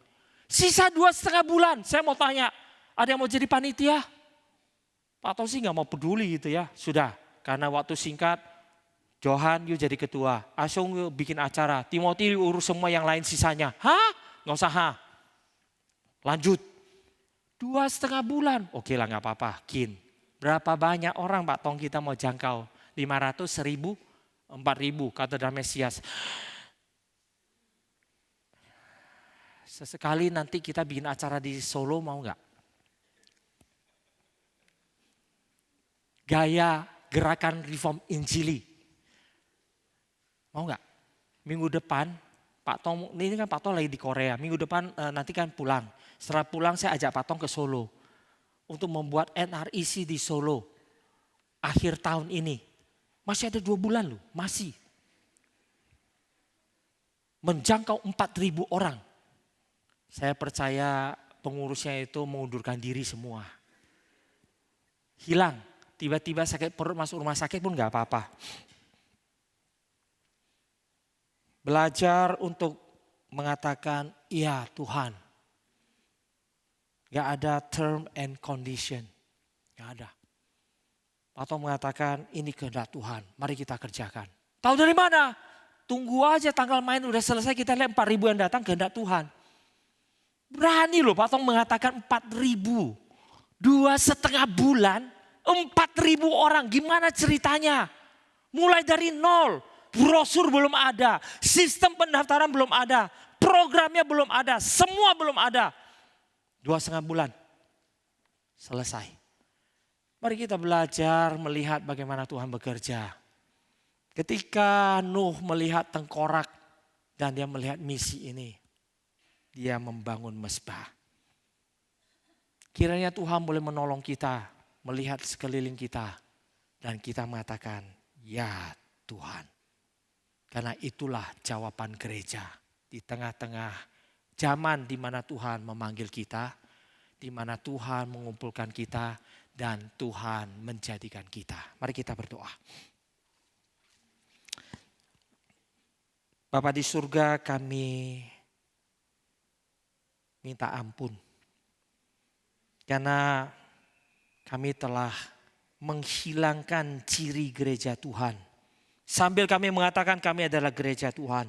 Sisa 2,5 bulan. Saya mau tanya, ada yang mau jadi panitia? Pak Tong sih gak mau peduli gitu ya. Sudah, karena waktu singkat, Johan yuk jadi ketua. Asung yuk bikin acara. Timothy urus semua yang lain sisanya. Hah? Gak usah ha. Lanjut. 2,5 bulan. Oke lah gak apa-apa. KIN. Berapa banyak orang Pak Tong kita mau jangkau? 500, 1000, 4.000 kata Mesias. Sesekali nanti kita bikin acara di Solo mau gak? Gaya gerakan reform Injili. Mau gak? Minggu depan Pak Tong, ini kan Pak Tong lagi di Korea. Minggu depan nanti kan pulang. Setelah pulang saya ajak Pak Tong ke Solo. Untuk membuat NRIC di Solo. Akhir tahun ini. Masih ada 2 bulan loh, masih. Menjangkau 4.000 orang. Saya percaya pengurusnya itu mengundurkan diri semua. Hilang, tiba-tiba sakit perut masuk rumah sakit pun gak apa-apa. Belajar untuk mengatakan, iya Tuhan. Gak ada term and condition, gak ada. Atau mengatakan ini kehendak Tuhan, mari kita kerjakan. Tahu dari mana? Tunggu aja tanggal main udah selesai, kita lihat 4.000 yang datang kehendak Tuhan. Berani loh Pak Tong mengatakan 4.000. 2,5 bulan, 4.000 orang, gimana ceritanya? Mulai dari nol, brosur belum ada, sistem pendaftaran belum ada, programnya belum ada, semua belum ada. 2,5 bulan, selesai. Mari kita belajar melihat bagaimana Tuhan bekerja. Ketika Nuh melihat tengkorak dan dia melihat misi ini, dia membangun mezbah. Kiranya Tuhan boleh menolong kita melihat sekeliling kita dan kita mengatakan, ya Tuhan. Karena itulah jawaban gereja di tengah-tengah zaman di mana Tuhan memanggil kita, di mana Tuhan mengumpulkan kita dan Tuhan menjadikan kita. Mari kita berdoa. Bapa di surga, kami minta ampun. Karena kami telah menghilangkan ciri gereja Tuhan. Sambil kami mengatakan kami adalah gereja Tuhan.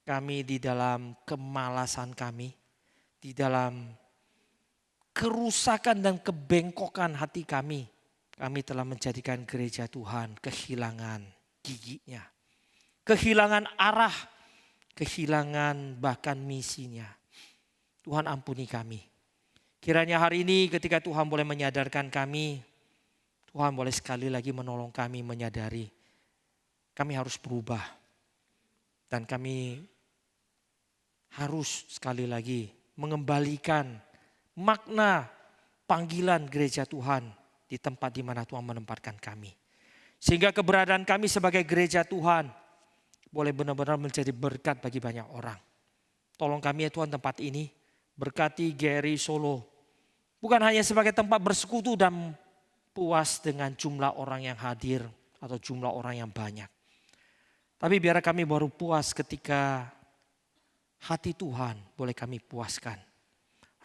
Kami di dalam kemalasan kami, di dalam kerusakan dan kebengkokan hati kami telah menjadikan gereja Tuhan kehilangan giginya. Kehilangan arah, kehilangan bahkan misinya. Tuhan ampuni kami. Kiranya hari ini ketika Tuhan boleh menyadarkan kami, Tuhan boleh sekali lagi menolong kami menyadari kami harus berubah. Dan kami harus sekali lagi mengembalikan makna panggilan gereja Tuhan di tempat di mana Tuhan menempatkan kami. Sehingga keberadaan kami sebagai gereja Tuhan boleh benar-benar menjadi berkat bagi banyak orang. Tolong kami ya Tuhan tempat ini, berkati GRI Solo. Bukan hanya sebagai tempat bersekutu dan puas dengan jumlah orang yang hadir atau jumlah orang yang banyak. Tapi biar kami baru puas ketika hati Tuhan boleh kami puaskan.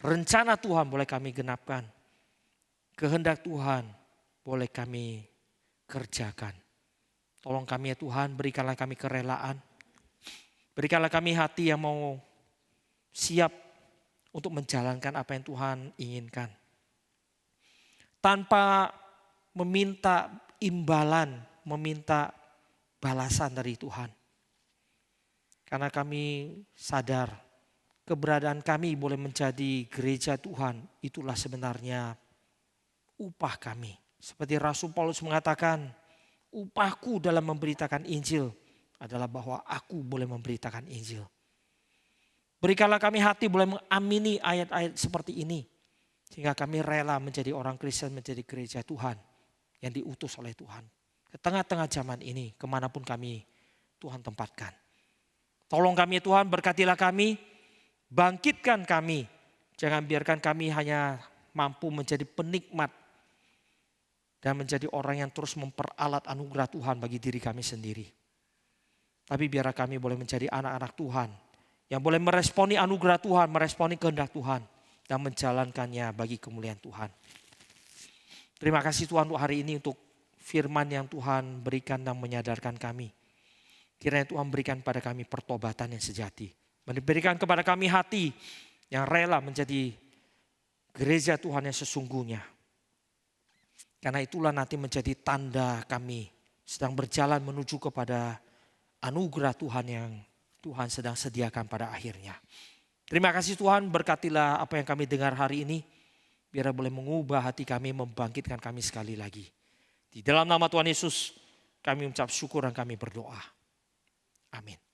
Rencana Tuhan boleh kami genapkan. Kehendak Tuhan boleh kami kerjakan. Tolong kami ya Tuhan, berikanlah kami kerelaan. Berikanlah kami hati yang mau siap untuk menjalankan apa yang Tuhan inginkan. Tanpa meminta imbalan, meminta balasan dari Tuhan. Karena kami sadar keberadaan kami boleh menjadi gereja Tuhan, itulah sebenarnya upah kami. Seperti Rasul Paulus mengatakan, upahku dalam memberitakan Injil adalah bahwa aku boleh memberitakan Injil. Berikanlah kami hati boleh mengamini ayat-ayat seperti ini. Sehingga kami rela menjadi orang Kristen, menjadi gereja Tuhan yang diutus oleh Tuhan. Ke tengah-tengah zaman ini, kemanapun kami Tuhan tempatkan. Tolong kami Tuhan, berkatilah kami, bangkitkan kami. Jangan biarkan kami hanya mampu menjadi penikmat dan menjadi orang yang terus memperalat anugerah Tuhan bagi diri kami sendiri. Tapi biarlah kami boleh menjadi anak-anak Tuhan yang boleh meresponi anugerah Tuhan, meresponi kehendak Tuhan dan menjalankannya bagi kemuliaan Tuhan. Terima kasih Tuhan untuk hari ini, untuk firman yang Tuhan berikan dan menyadarkan kami. Kiranya Tuhan berikan pada kami pertobatan yang sejati. Berikan kepada kami hati yang rela menjadi gereja Tuhan yang sesungguhnya. Karena itulah nanti menjadi tanda kami sedang berjalan menuju kepada anugerah Tuhan yang Tuhan sedang sediakan pada akhirnya. Terima kasih Tuhan, berkatilah apa yang kami dengar hari ini. Biar boleh mengubah hati kami, membangkitkan kami sekali lagi. Di dalam nama Tuhan Yesus kami mengucap syukur dan kami berdoa. Amin.